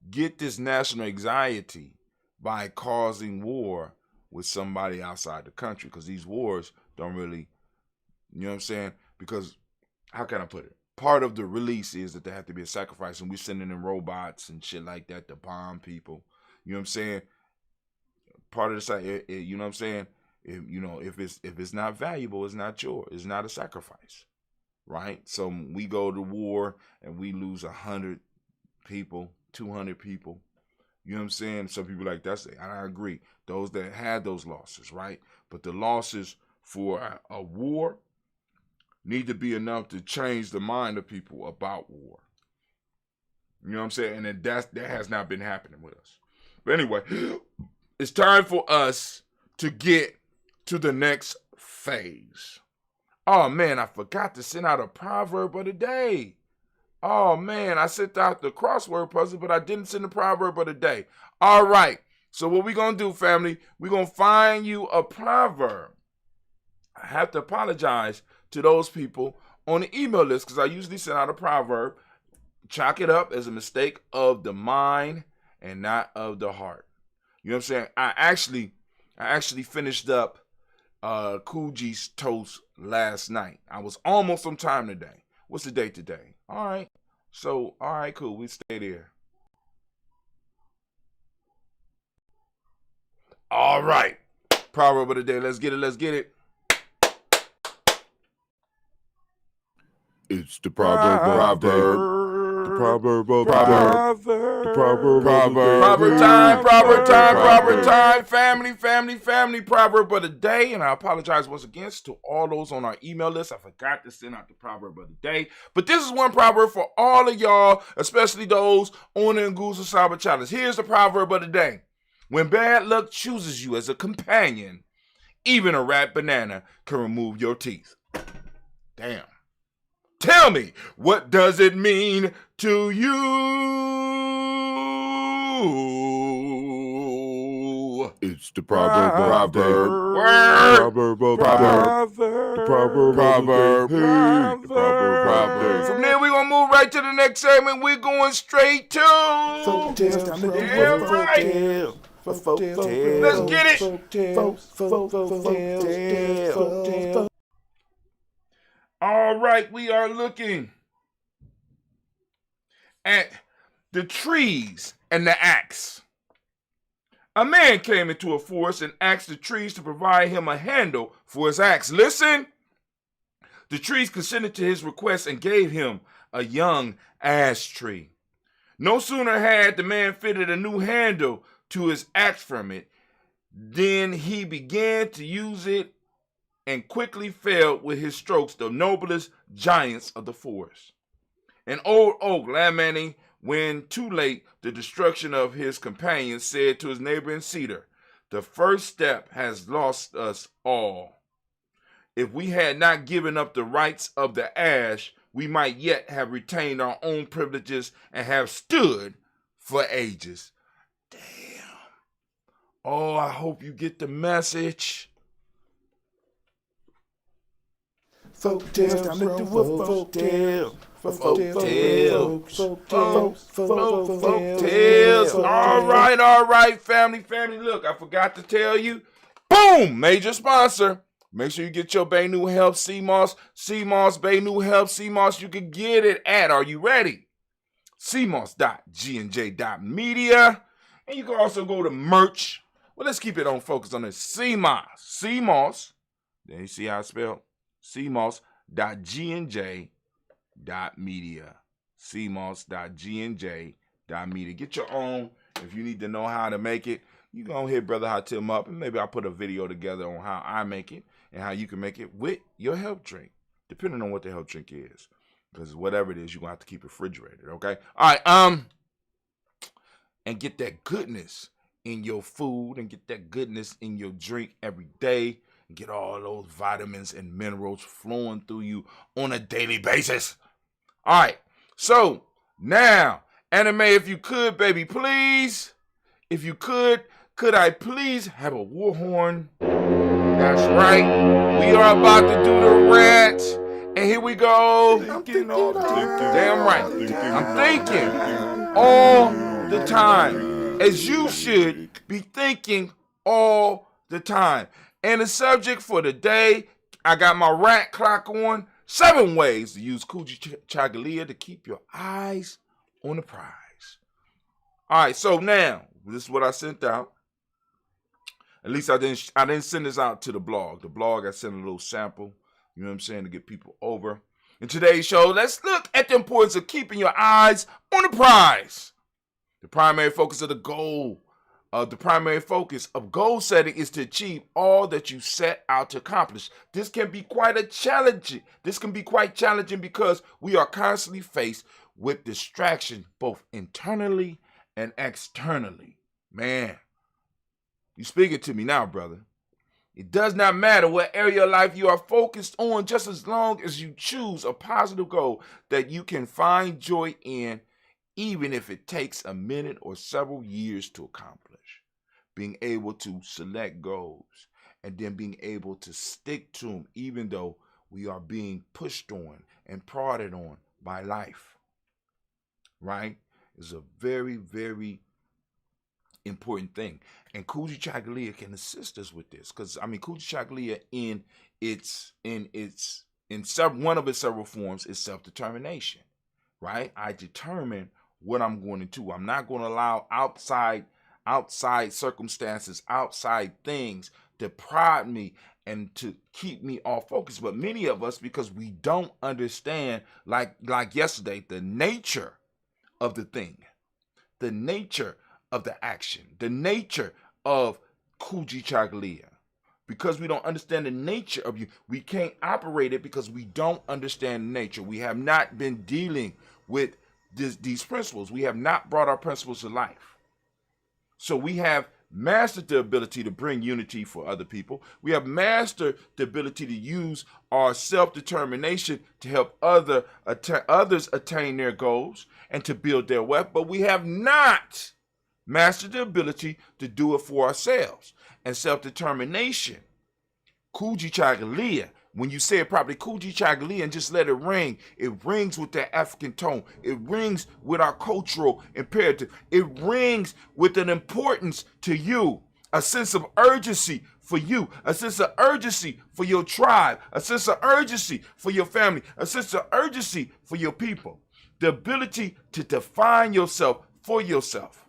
get this national anxiety by causing war with somebody outside the country, because these wars don't really, you know what I'm saying? Because, how can I put it? Part of the release is that there have to be a sacrifice, and we're sending in robots and shit like that to bomb people. You know what I'm saying? Part of the, you know what I'm saying? If it's not valuable, it's not yours. It's not a sacrifice, right? So we go to war and we lose 100 people, 200 people. You know what I'm saying? Some people like that's it. I agree. Those that had those losses, right? But the losses for a war need to be enough to change the mind of people about war. You know what I'm saying? And that has not been happening with us. But anyway, it's time for us to get to the next phase. Oh man, I forgot to send out a proverb of the day. Oh man, I sent out the crossword puzzle, but I didn't send the proverb of the day. All right, so what we gonna do, family, we're gonna find you a proverb. I have to apologize to those people on the email list because I usually send out a proverb. Chalk it up as a mistake of the mind and not of the heart. You know what I'm saying? I actually finished up Kuji's toast last night. I was almost on time today. What's the date today? All right. So, all right, cool. We stay there. All right. Proverb of the day. Let's get it. Let's get it. It's the proverb. The proverb of the day. Proverb time, family, proverb of the day. And I apologize once again to all those on our email list. I forgot to send out the proverb of the day. But this is one proverb for all of y'all, especially those on the Nguzo Saba Challenge. Here's the proverb of the day. When bad luck chooses you as a companion, even a rat banana can remove your teeth. Damn. Tell me, what does it mean to you? It's the proverb. From there, we're going to move right to the next segment. We're going straight to... Let's get it. All right, we are looking at the trees and the axe. A man came into a forest and asked the trees to provide him a handle for his axe. Listen, the trees consented to his request and gave him a young ash tree. No sooner had the man fitted a new handle to his axe from it, then he began to use it and quickly felled with his strokes the noblest giants of the forest. An old oak, lamenting when too late the destruction of his companions, said to his neighboring cedar, "The first step has lost us all. If we had not given up the rights of the ash, we might yet have retained our own privileges and have stood for ages." Damn. Oh, I hope you get the message. Folk tales, time to do a folk tale. Folk tales. All right, family. Look, I forgot to tell you. Boom! Major sponsor. Make sure you get your Bay New Help CMOS, Bay New Help CMOS. You can get it at, are you ready? CMOS.GNJ.Media. And you can also go to merch. Well, let's keep it on focus on this. CMOS. Then you see how it's spelled? CMOS.GNJ.Media. cmoss.gnj.media. Get your own. If you need to know how to make it, you go hit Brother Hatim up, and maybe I'll put a video together on how I make it and how you can make it with your help drink, depending on what the help drink is. Because whatever it is, you're going to have to keep it refrigerated, okay? All right, and get that goodness in your food and get that goodness in your drink every day. And get all those vitamins and minerals flowing through you on a daily basis. All right, so now, Anime, if you could, baby, please, if you could I please have a war horn? That's right. We are about to do the rant. And here we go. Damn right. I'm thinking all the time, as you should be thinking all the time. And the subject for the day, I got my rant clock on. 7 ways to use Kujichagulia to keep your eyes on the prize. All right, so now this is what I sent out. At least I didn't send this out to the blog. The blog, I sent a little sample. You know what I'm saying, to get people over. In today's show, let's look at the importance of keeping your eyes on the prize. The primary focus of goal setting is to achieve all that you set out to accomplish. This can be quite challenging because we are constantly faced with distraction, both internally and externally. Man, you speaking to me now, brother. It does not matter what area of life you are focused on, just as long as you choose a positive goal that you can find joy in, even if it takes a minute or several years to accomplish. Being able to select goals and then being able to stick to them, even though we are being pushed on and prodded on by life, right, is a very, very important thing. And Kujichagulia can assist us with this, because Kujichagulia one of its several forms is self-determination, right? I determine what I'm going to do. I'm not going to allow outside circumstances, outside things to prod me and to keep me off focus. But many of us, because we don't understand, like yesterday, the nature of the thing, the nature of the action, the nature of Kujichagulia. Because we don't understand the nature of you, we can't operate it because we don't understand nature. We have not been dealing with these principles. We have not brought our principles to life. So we have mastered the ability to bring unity for other people. We have mastered the ability to use our self-determination to help others attain their goals and to build their wealth. But we have not mastered the ability to do it for ourselves. And self-determination, Kujichagulia, when you say it properly, Kujichagulia, and just let it ring, it rings with that African tone. It rings with our cultural imperative. It rings with an importance to you, a sense of urgency for you, a sense of urgency for your tribe, a sense of urgency for your family, a sense of urgency for your people. The ability to define yourself for yourself.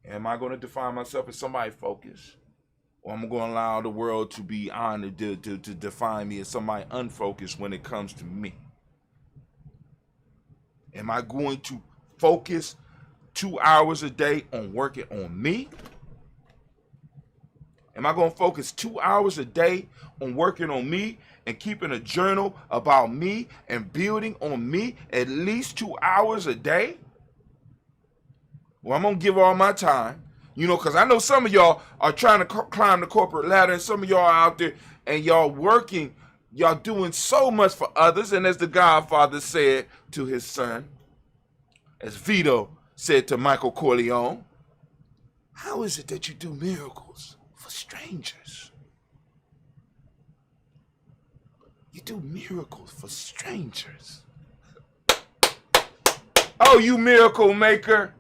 Am I going to define myself as somebody focused? Or am I going to allow the world to be honored to define me as somebody unfocused when it comes to me? Am I going to focus 2 hours a day on working on me? Am I going to focus 2 hours a day on working on me and keeping a journal about me and building on me at least 2 hours a day? Well, I'm going to give all my time, because I know some of y'all are trying to climb the corporate ladder, and some of y'all are out there and y'all working, y'all doing so much for others. And as the Godfather said to his son, as Vito said to Michael Corleone, how is it that you do miracles for strangers? You do miracles for strangers. Oh, you miracle maker.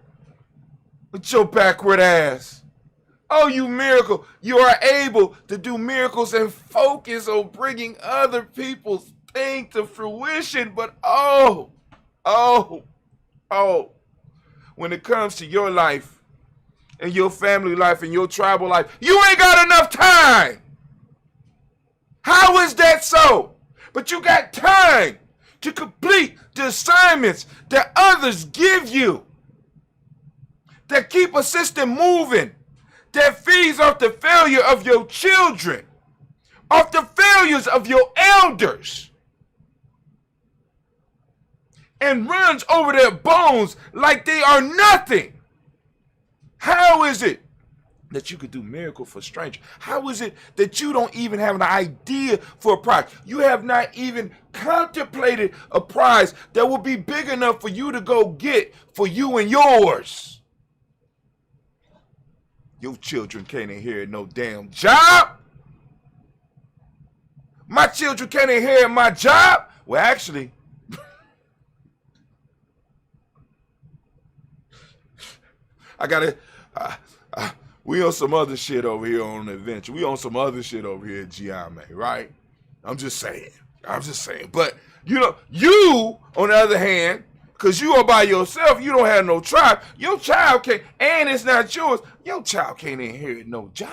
With your backward ass. Oh, you miracle. You are able to do miracles and focus on bringing other people's thing to fruition. But when it comes to your life and your family life and your tribal life, you ain't got enough time. How is that so? But you got time to complete the assignments that others give you, that keep a system moving, that feeds off the failure of your children, off the failures of your elders, and runs over their bones like they are nothing. How is it that you could do miracle for strangers? How is it that you don't even have an idea for a prize? You have not even contemplated a prize that will be big enough for you to go get for you and yours. Your children can't inherit no damn job. My children can't inherit my job. Well, actually, I gotta, we on some other shit over here on the adventure. We on some other shit over here at GNJMe, right? I'm just saying. But, you know, you, on the other hand, because you are by yourself, you don't have no tribe, your child can't, and it's not yours, your child can't inherit no job.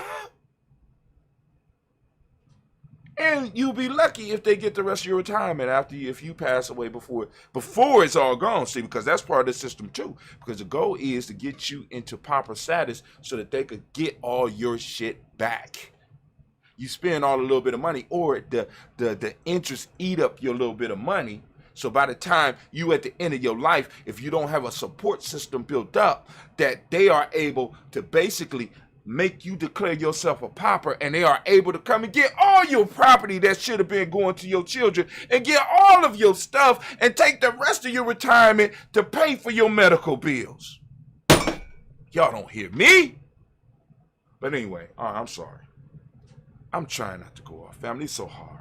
And you'll be lucky if they get the rest of your retirement after you, if you pass away before it's all gone. See, because that's part of the system too. Because the goal is to get you into pauper status so that they could get all your shit back. You spend all a little bit of money, or the interest eat up your little bit of money. So by the time you at the end of your life, if you don't have a support system built up, that they are able to basically make you declare yourself a pauper, and they are able to come and get all your property that should have been going to your children, and get all of your stuff, and take the rest of your retirement to pay for your medical bills. Y'all don't hear me. But anyway, I'm sorry. I'm trying not to go off, family. It's so hard.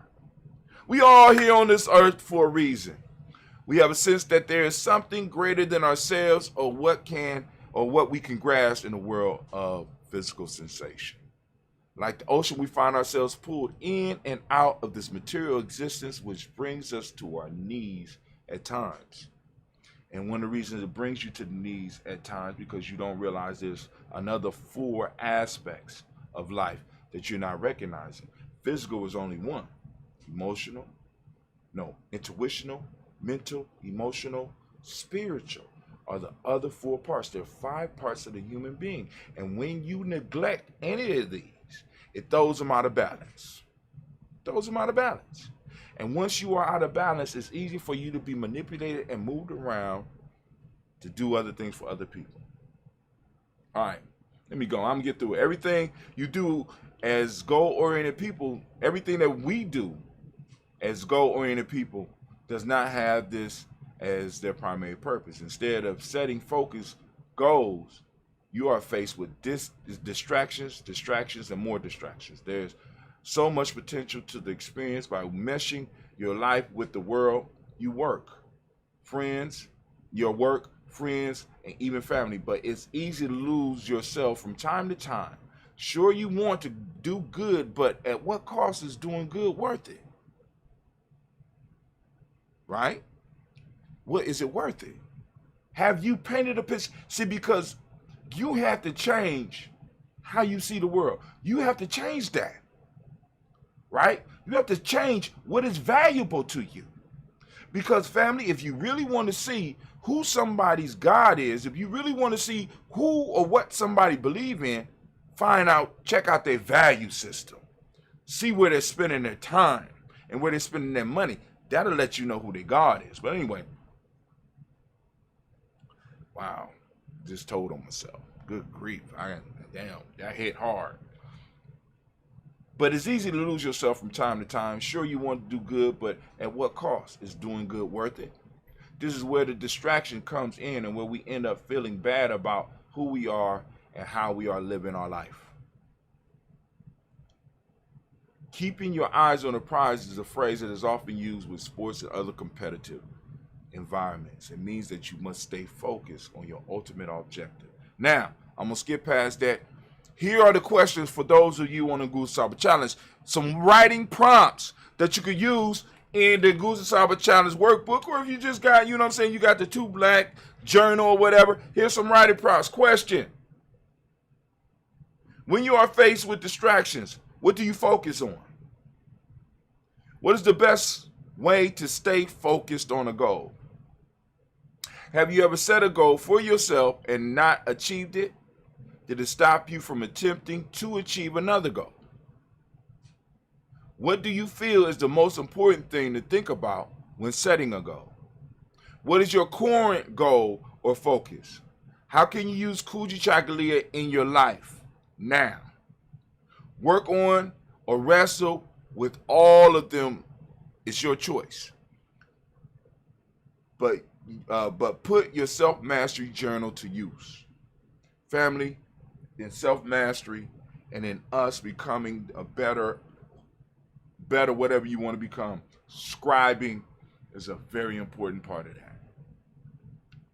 We all here on this earth for a reason. We have a sense that there is something greater than ourselves, or what we can grasp in the world of physical sensation. Like the ocean, we find ourselves pulled in and out of this material existence, which brings us to our knees at times. And one of the reasons it brings you to the knees at times, because you don't realize there's another 4 aspects of life that you're not recognizing. Physical is only one. Intuitional, mental, emotional, spiritual are the other 4 parts. There are 5 parts of the human being. And when you neglect any of these, it throws them out of balance. And once you are out of balance, it's easy for you to be manipulated and moved around to do other things for other people. All right, let me go. I'm going to get through it. Everything you do as goal-oriented people, everything that we do as goal-oriented people does not have this as their primary purpose. Instead of setting focused goals, you are faced with distractions, and more distractions. There's so much potential to the experience by meshing your life with the world you work, friends, your work, friends, and even family. But it's easy to lose yourself from time to time. Sure, you want to do good, but at what cost is doing good worth it? Right? What is it worth it? Have you painted a picture? See, because you have to change how you see the world. You have to change that. Right? You have to change what is valuable to you. Because family, if you really want to see who somebody's God is, if you really want to see who or what somebody believes in, check out their value system. See where they're spending their time and where they're spending their money. That'll let you know who their God is. But anyway, wow, just told on myself. Good grief. Damn, that hit hard. But it's easy to lose yourself from time to time. Sure, you want to do good, but at what cost? Is doing good worth it? This is where the distraction comes in, and where we end up feeling bad about who we are and how we are living our life. Keeping your eyes on the prize is a phrase that is often used with sports and other competitive environments. It means that you must stay focused on your ultimate objective. Now, I'm going to skip past that. Here are the questions for those of you on the Goose Cyber Challenge. Some writing prompts that you could use in the Goose Cyber Challenge workbook, or if you just got, you got the 2 black journal or whatever. Here's some writing prompts. Question: when you are faced with distractions, what do you focus on? What is the best way to stay focused on a goal. Have you ever set a goal for yourself and not achieved it? Did it stop you from attempting to achieve another goal? What do you feel is the most important thing to think about when setting a goal? What is your current goal or focus? How can you use Kujichagulia in your life now? Work on or wrestle with all of them. It's your choice. But put your self-mastery journal to use. Family, then self-mastery, and then us becoming a better whatever you want to become. Scribing is a very important part of that.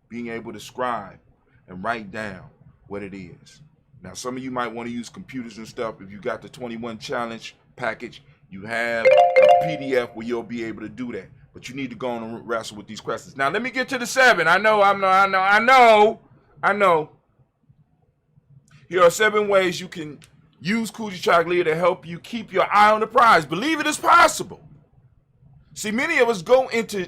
Being able to scribe and write down what it is. Now, some of you might want to use computers and stuff. If you got the 21 challenge package, you have a PDF where you'll be able to do that. But you need to go on and wrestle with these questions. Now, let me get to the 7. I know. Here are 7 ways you can use Kujichagulia to help you keep your eye on the prize. Believe it is possible. See, many of us go into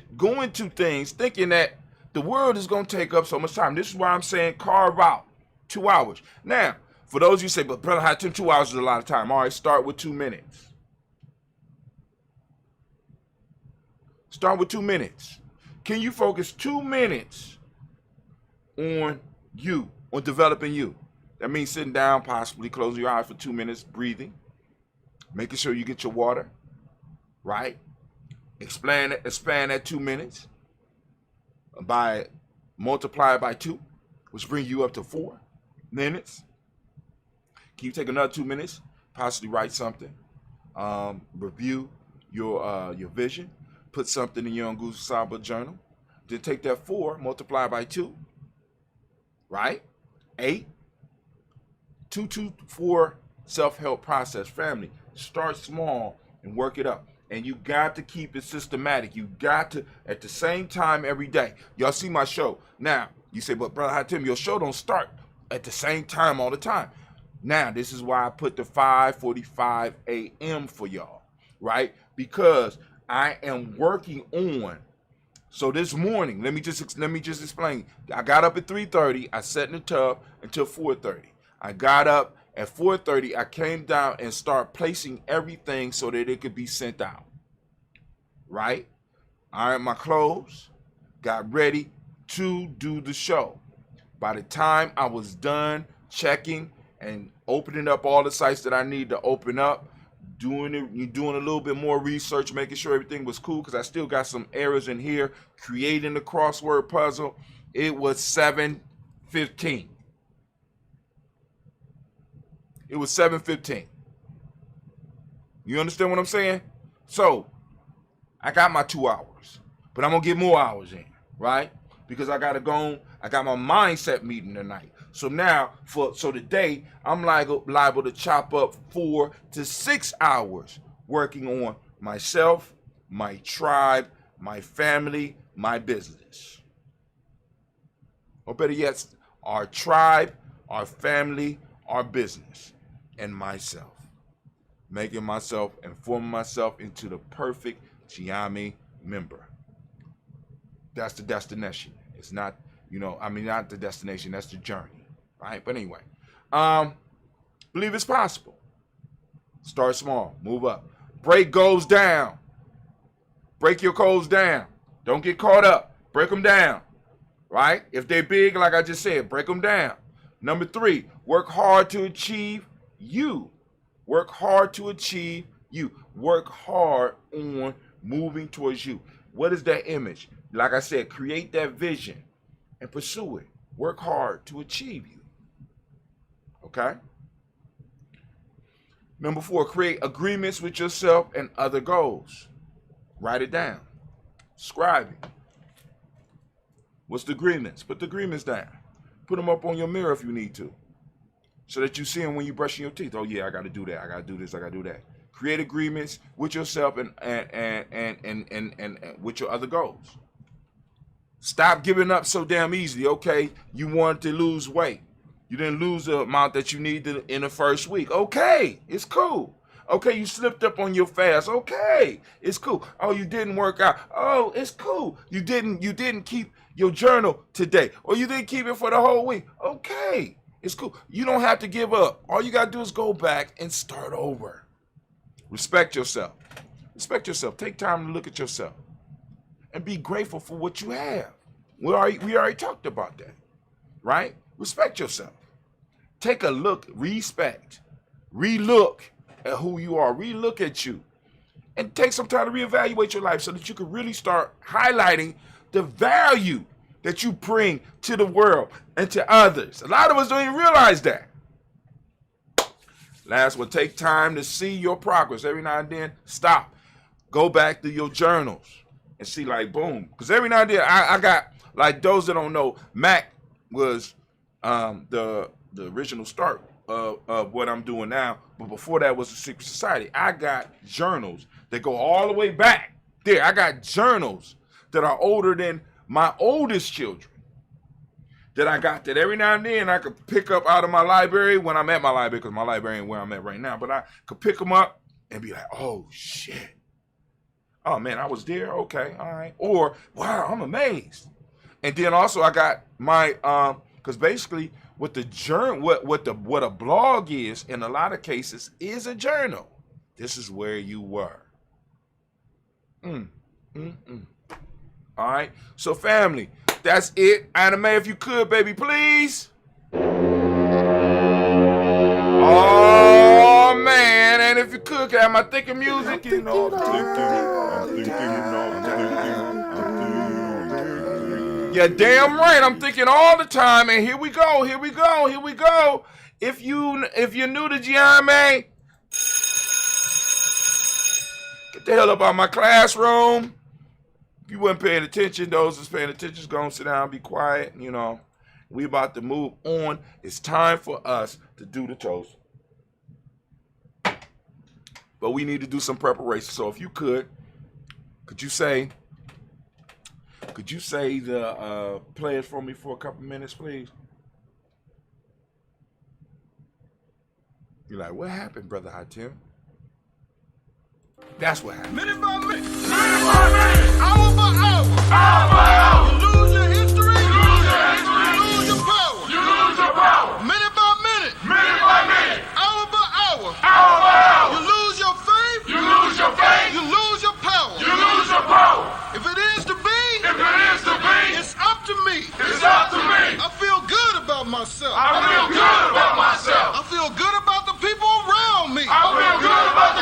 things thinking that the world is going to take up so much time. This is why I'm saying carve out 2 hours. Now, for those of you who say, but Brother Hatim, 2 hours is a lot of time. All right, start with 2 minutes. Start with 2 minutes. Can you focus 2 minutes on you, on developing you? That means sitting down, possibly closing your eyes for 2 minutes, breathing, making sure you get your water, right? Expand that 2 minutes multiply it by 2, which brings you up to 4 minutes. Can you take another 2 minutes, possibly write something, review your vision, put something in your Untitled journal, then take that 4, multiply by 2, right? 8, 224 self-help process. Family, start small and work it up. And you got to keep it systematic. You got to, at the same time every day. Y'all see my show. Now, you say, but Brother Hatim, your show don't start at the same time all the time. Now, this is why I put the 5:45 a.m. for y'all, right? Because I am working on. So this morning, let me just explain. I got up at 3:30. I sat in the tub until 4:30. I got up at 4:30. I came down and started placing everything so that it could be sent out. Right? Ironed my clothes, got ready to do the show. By the time I was done checking and opening up all the sites that I need to open up, doing a little bit more research, making sure everything was cool, because I still got some errors in here, creating the crossword puzzle, it was 7:15. It was 7:15. You understand what I'm saying? So, I got my 2 hours, but I'm going to get more hours in, right? Because I got to go, I got my mindset meeting tonight. So now, today, I'm liable to chop up 4 to 6 hours working on myself, my tribe, my family, my business. Or better yet, our tribe, our family, our business, and myself. Making myself and forming myself into the perfect GNJMe member. That's the destination. It's not, not the destination, that's the journey, right? But anyway, believe it's possible. Start small, move up. Break goals down. Break your goals down. Don't get caught up. Break them down, right? If they're big, like I just said, break them down. Number 3, work hard to achieve you. Work hard to achieve you. Work hard on moving towards you. What is that image? Like I said, create that vision and pursue it. Work hard to achieve you. Okay? Number 4, create agreements with yourself and other goals. Write it down. Scribe it. What's the agreements? Put the agreements down. Put them up on your mirror if you need to, so that you see them when you're brushing your teeth. Oh yeah, I got to do that. I got to do this. I got to do that. Create agreements with yourself and with your other goals. Stop giving up so damn easily. Okay, you wanted to lose weight. You didn't lose the amount that you needed in the first week. Okay, it's cool. Okay, you slipped up on your fast. Okay, it's cool. Oh, you didn't work out. Oh, it's cool. You didn't keep your journal today, or you didn't keep it for the whole week. Okay, it's cool. You don't have to give up. All you gotta do is go back and start over. Respect yourself. Respect yourself. Take time to look at yourself and be grateful for what you have. We already talked about that, right? Respect yourself. Take a look, respect, relook at who you are, relook at you, and take some time to reevaluate your life so that you can really start highlighting the value that you bring to the world and to others. A lot of us don't even realize that. Last one, take time to see your progress. Every now and then, stop. Go back to your journals and see, like, boom. Because every now and then, I got, like, those that don't know, Mac was the original start of what I'm doing now. But before that was a secret society. I got journals that go all the way back there. I got journals that are older than my oldest children that I got, that every now and then I could pick up out of my library when I'm at my library, because my library ain't where I'm at right now, but I could pick them up and be like, oh shit, oh man, I was there, okay, all right, or wow, I'm amazed. And then also I got my because basically what the journal, what a blog is in a lot of cases is a journal. This is where you were. All right, so family, that's it. Anime, if you could, baby, please. Oh man, and if you could, can I have my thinking music? You know, I'm thinking. Yeah, damn right. I'm thinking all the time, and here we go. If you're new to GNJMe, get the hell up out of my classroom. If you weren't paying attention, those that's paying attention, just go and sit down, be quiet. You know, we about to move on. It's time for us to do the toast. But we need to do some preparation. So if you could you say the players for me for a couple minutes, please? You're like, what happened, Brother Hatim? That's what happened. Minute by minute, hour by hour. You lose your history, you lose your power. Minute by minute, hour by hour. You lose your faith, you lose your power. If it is to be, it's up to me. I feel good about myself. I feel good about the people around me. I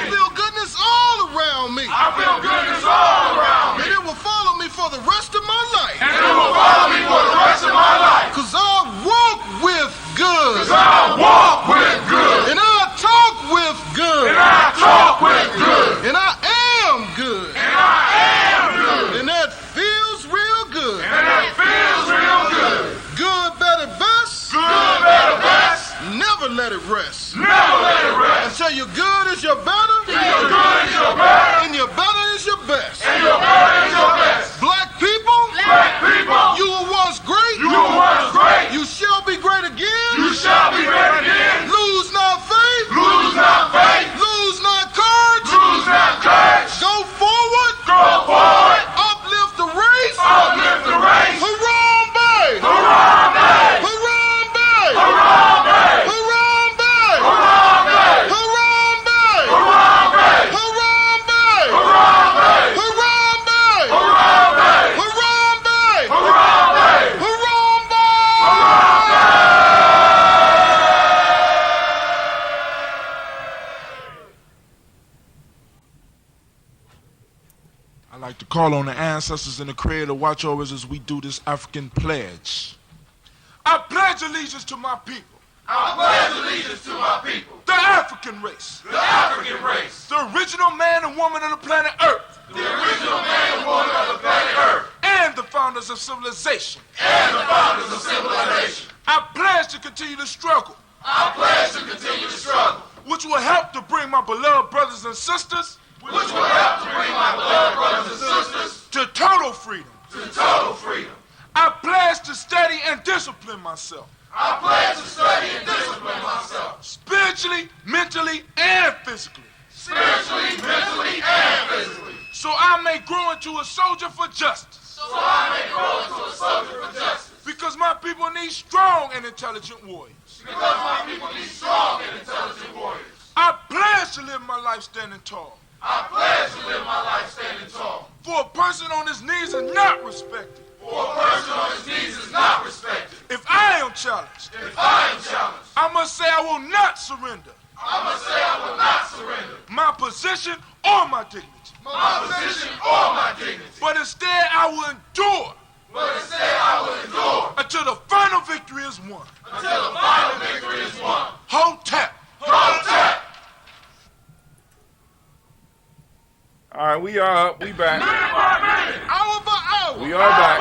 feel goodness all around me. And it will follow me for the rest of my life. Cause I walk with good. And I talk with good. And I am good. And that feels real good. Good, better, best. Never let it rest. Until your good is your better. And your better is your best. Black people, you were once great. You shall be great again. Lose not faith. Lose not courage. Go forward. Uplift the race. Harambe. I'd like to call on the ancestors and the Creator to watch over us as we do this African pledge. I pledge allegiance to my people. The African race. The original man and woman of the planet Earth. And the founders of civilization. I pledge to continue the struggle. Which will help to bring my beloved brothers and sisters. To total freedom. I pledge to study and discipline myself. I pledge to study and discipline myself. Spiritually, mentally, and physically. Spiritually, mentally, and physically. So I may grow into a soldier for justice. So I may grow into a soldier for justice. Because my people need strong and intelligent warriors. Because my people need strong and intelligent warriors. I pledge to live my life standing tall. I pledge to live my life standing tall. For a person on his knees is not respected. For a person on his knees is not respected. If I am challenged, If I am challenged, I must say I will not surrender I must say I will not surrender my position or my dignity. my position or my dignity. But instead I will endure But instead I will endure until the final victory is won. until the final victory is won. Hold tap. Hold tight. All right, we are up. We back. Hour by hour. We are back.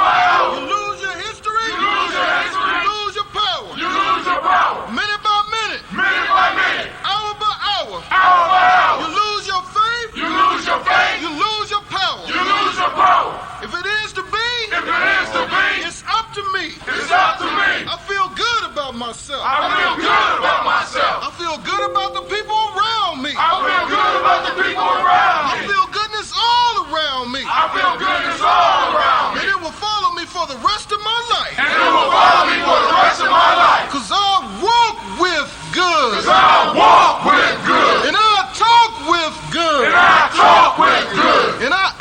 You lose your history. You lose your history. You lose your power. You lose your power. Minute by minute. Minute by minute. Hour by hour. Hour by hour. You lose your faith. You lose your faith. You lose your power. You lose your power. If it is to be, If it is to be, it's up to me. it's up to me. I feel good about myself. I feel good about myself. I feel good about the people around me. I feel good about the people around I me. feel goodness all around me. I feel goodness all around me. And it will follow me for the rest of my life. And it will follow me for the rest of my life. Cause I walk with good. Cause I walk with good. And I talk with good. And I talk with good. And I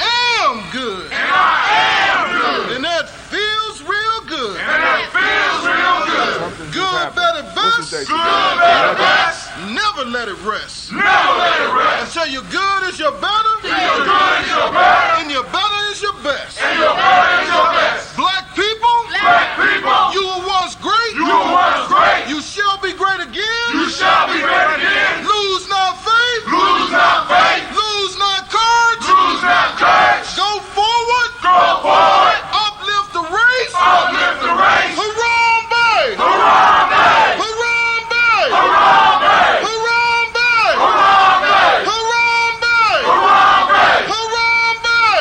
am good. And I am good. And that feels real good. And it feels real good. Good, better, best. Good, better, best. Never let it rest. Never let it rest. Until your good is your better. Your good is your better. And your better is your best. And your better is your best. Black people, Black people, you were once great. you were once great. You shall be great again. You shall be great again. Lose not faith. Lose not faith. Lose not courage. Lose not courage. Go forward. Go forward. Uplift the race. Uplift the race. Harambe. Harambe. Harambe. Harambe. Harambe. Harambe. Harambe. Harambe. Harambe. Harambe.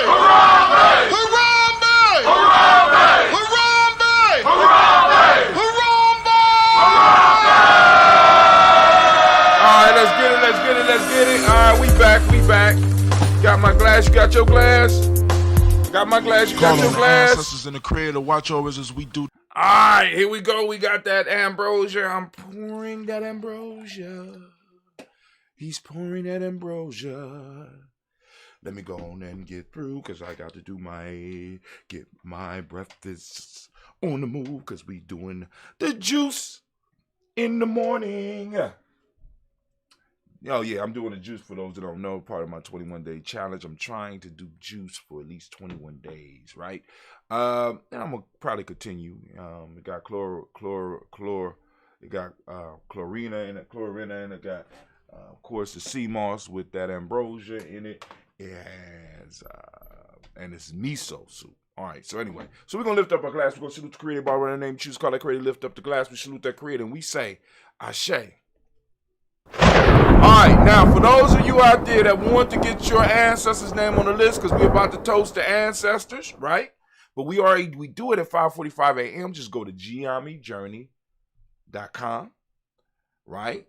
Harambe. Harambe. Harambe. Harambe. Harambe. All right, let's get it. Let's get it. Let's get it. All right, we back. We back. Got my glass. You got your glass? Got my glass. You got your glass? Ancestors in the Creator, watch over us as we do. All right, here we go. We got that ambrosia. I'm pouring that ambrosia. He's pouring that ambrosia. Let me go on and get through, because I got to get my breakfast on the move, because we doing the juice in the morning. Oh, yeah, I'm doing the juice for those that don't know, part of my 21-day challenge. I'm trying to do juice for at least 21 days, right? And I'm going to probably continue. It got it got chlorina in it, got, of course, the sea moss with that ambrosia in it. It has, and it's miso soup. All right, so anyway, so we're going to lift up our glass. We're going to salute the Creator by our name. Choose, call that Creator, lift up the glass. We salute that Creator, and we say, Ashe. All right, now for those of you out there that want to get your ancestors' name on the list, because we're about to toast the ancestors, right? But we do it at 5:45 a.m. Just go to GNJMedia.support, right?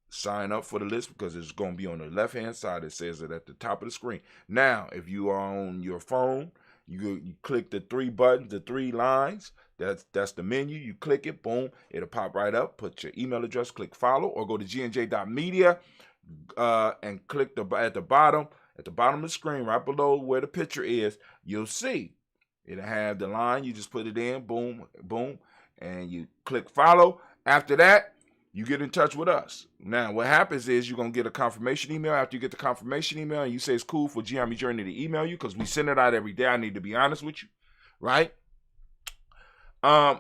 Sign up for the list, because it's going to be on the left-hand side. It says it at the top of the screen. Now, if you are on your phone, you click the three buttons, the three lines. That's the menu. You click it, boom, it'll pop right up. Put your email address, click follow, or go to GNJ.Media and click at the bottom of the screen, right below where the picture is. You'll see it'll have the line. You just put it in, boom, boom, and you click follow. After that, you get in touch with us. Now, what happens is you're going to get a confirmation email. After you get the confirmation email and you say it's cool for GNJ Journey to email you, because we send it out every day. I need to be honest with you, right?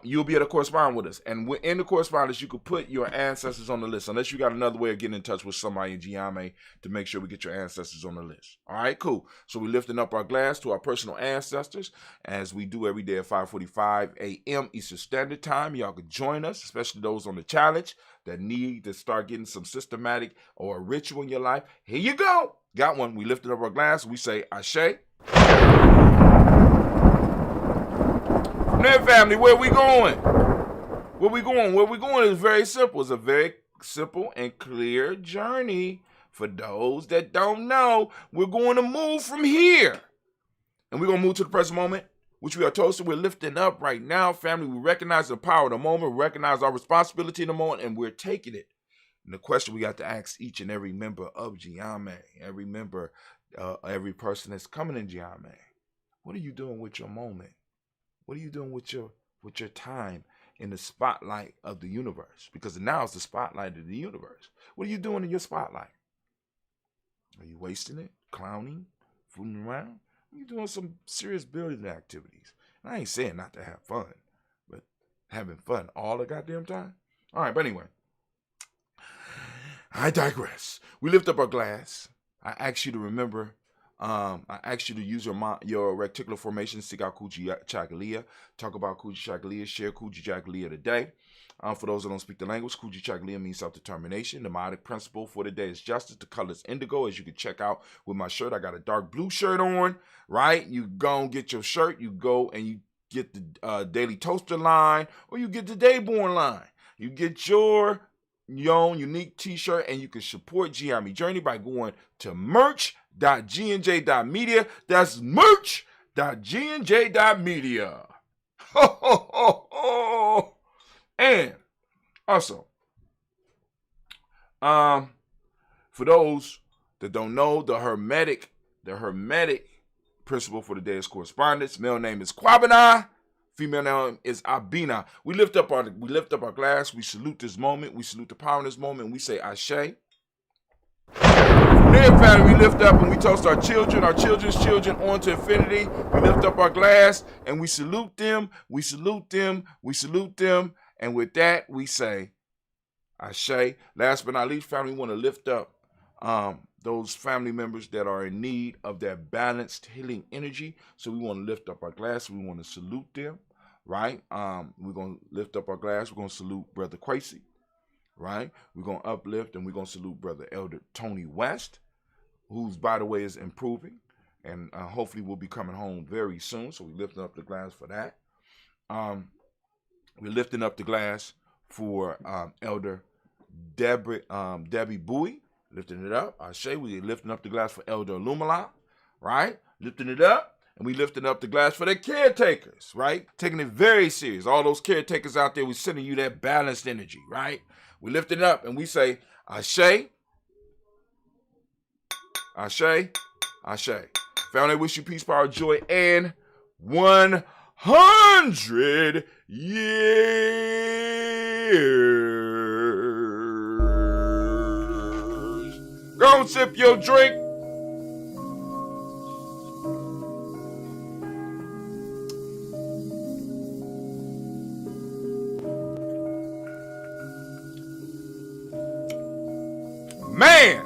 You'll be able to correspond with us. And in the correspondence, you could put your ancestors on the list, unless you got another way of getting in touch with somebody in GNJ to make sure we get your ancestors on the list. All right, cool. So we're lifting up our glass to our personal ancestors, as we do every day at 5:45 a.m. Eastern Standard Time. Y'all could join us, especially those on the challenge that need to start getting some systematic or a ritual in your life. Here you go. Got one. We lifted up our glass. We say Ashe. there, family, where we going? Where we going? Where we going is very simple. It's a very simple and clear journey. For those that don't know, we're going to move from here. And we're going to move to the present moment, which we are toasted. We're lifting up right now, family. We recognize the power of the moment. We recognize our responsibility in the moment, and we're taking it. And the question we got to ask each and every member of GNJMe, every member, every person that's coming in GNJMe, what are you doing with your moment? What are you doing with your time in the spotlight of the universe? Because now it's the spotlight of the universe. What are you doing in your spotlight? Are you wasting it, clowning, fooling around? You're doing some serious building activities. And I ain't saying not to have fun, but having fun all the goddamn time. All right, but anyway, I digress. We lift up our glass. I ask you to remember. I ask you to use your reticular formation, seek out Kujichagulia, talk about Kujichagulia, share Kujichagulia today. For those that don't speak the language, Kujichagulia means self-determination. The mnemonic principle for the day is justice. The color is indigo, as you can check out with my shirt. I got a dark blue shirt on, right? You go and get your shirt. You go and you get the Daily Toaster line, or you get the Dayborn line. You get your own unique t-shirt, and you can support GNJMe Journey by going to merch.GNJ.media. That's merch.GNJ.media. Ho, ho, ho, ho. And also, for those that don't know, the hermetic principle for the day is correspondence. Male name is Kwabena. Female name is Abina. We lift up our glass. We salute this moment. We salute the power in this moment. And we say Ashe. From there, family, we lift up and we toast our children's children on to infinity. We lift up our glass and we salute them. We salute them. We salute them. And with that, we say Ashe. Last but not least, family, we want to lift up those family members that are in need of that balanced healing energy. So we want to lift up our glass. We want to salute them, right? We're going to lift up our glass. We're going to salute Brother Quasi, right? We're going to uplift and we're going to salute Brother Elder Tony West, who's, by the way, is improving. And hopefully will be coming home very soon. So we're lifting up the glass for that. We're lifting up the glass for Elder Debbie Bowie. Lifting it up. Ashe. We're lifting up the glass for Elder Lumala, right? Lifting it up. And we lifting up the glass for the caretakers, right? Taking it very serious. All those caretakers out there, we're sending you that balanced energy, right? We lift it up and we say, Ashe. Ashe. Ashe. Family, wish you peace, power, joy, and 100 years. Go and sip your drink. Man,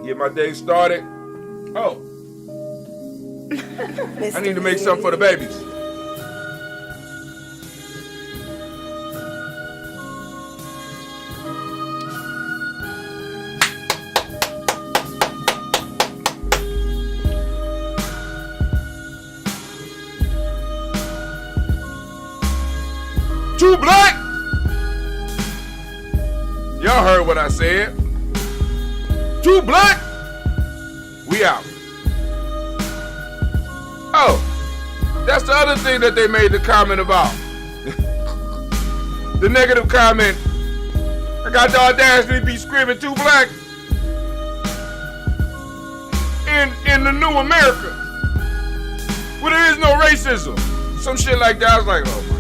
get my day started. Oh, I need to make something for the babies. Too black. Y'all heard what I said. Too black. We out. Oh, that's the other thing that they made the comment about. The negative comment. I got the audacity to be screaming too black in the new America, where there is no racism. Some shit like that. I was like, oh my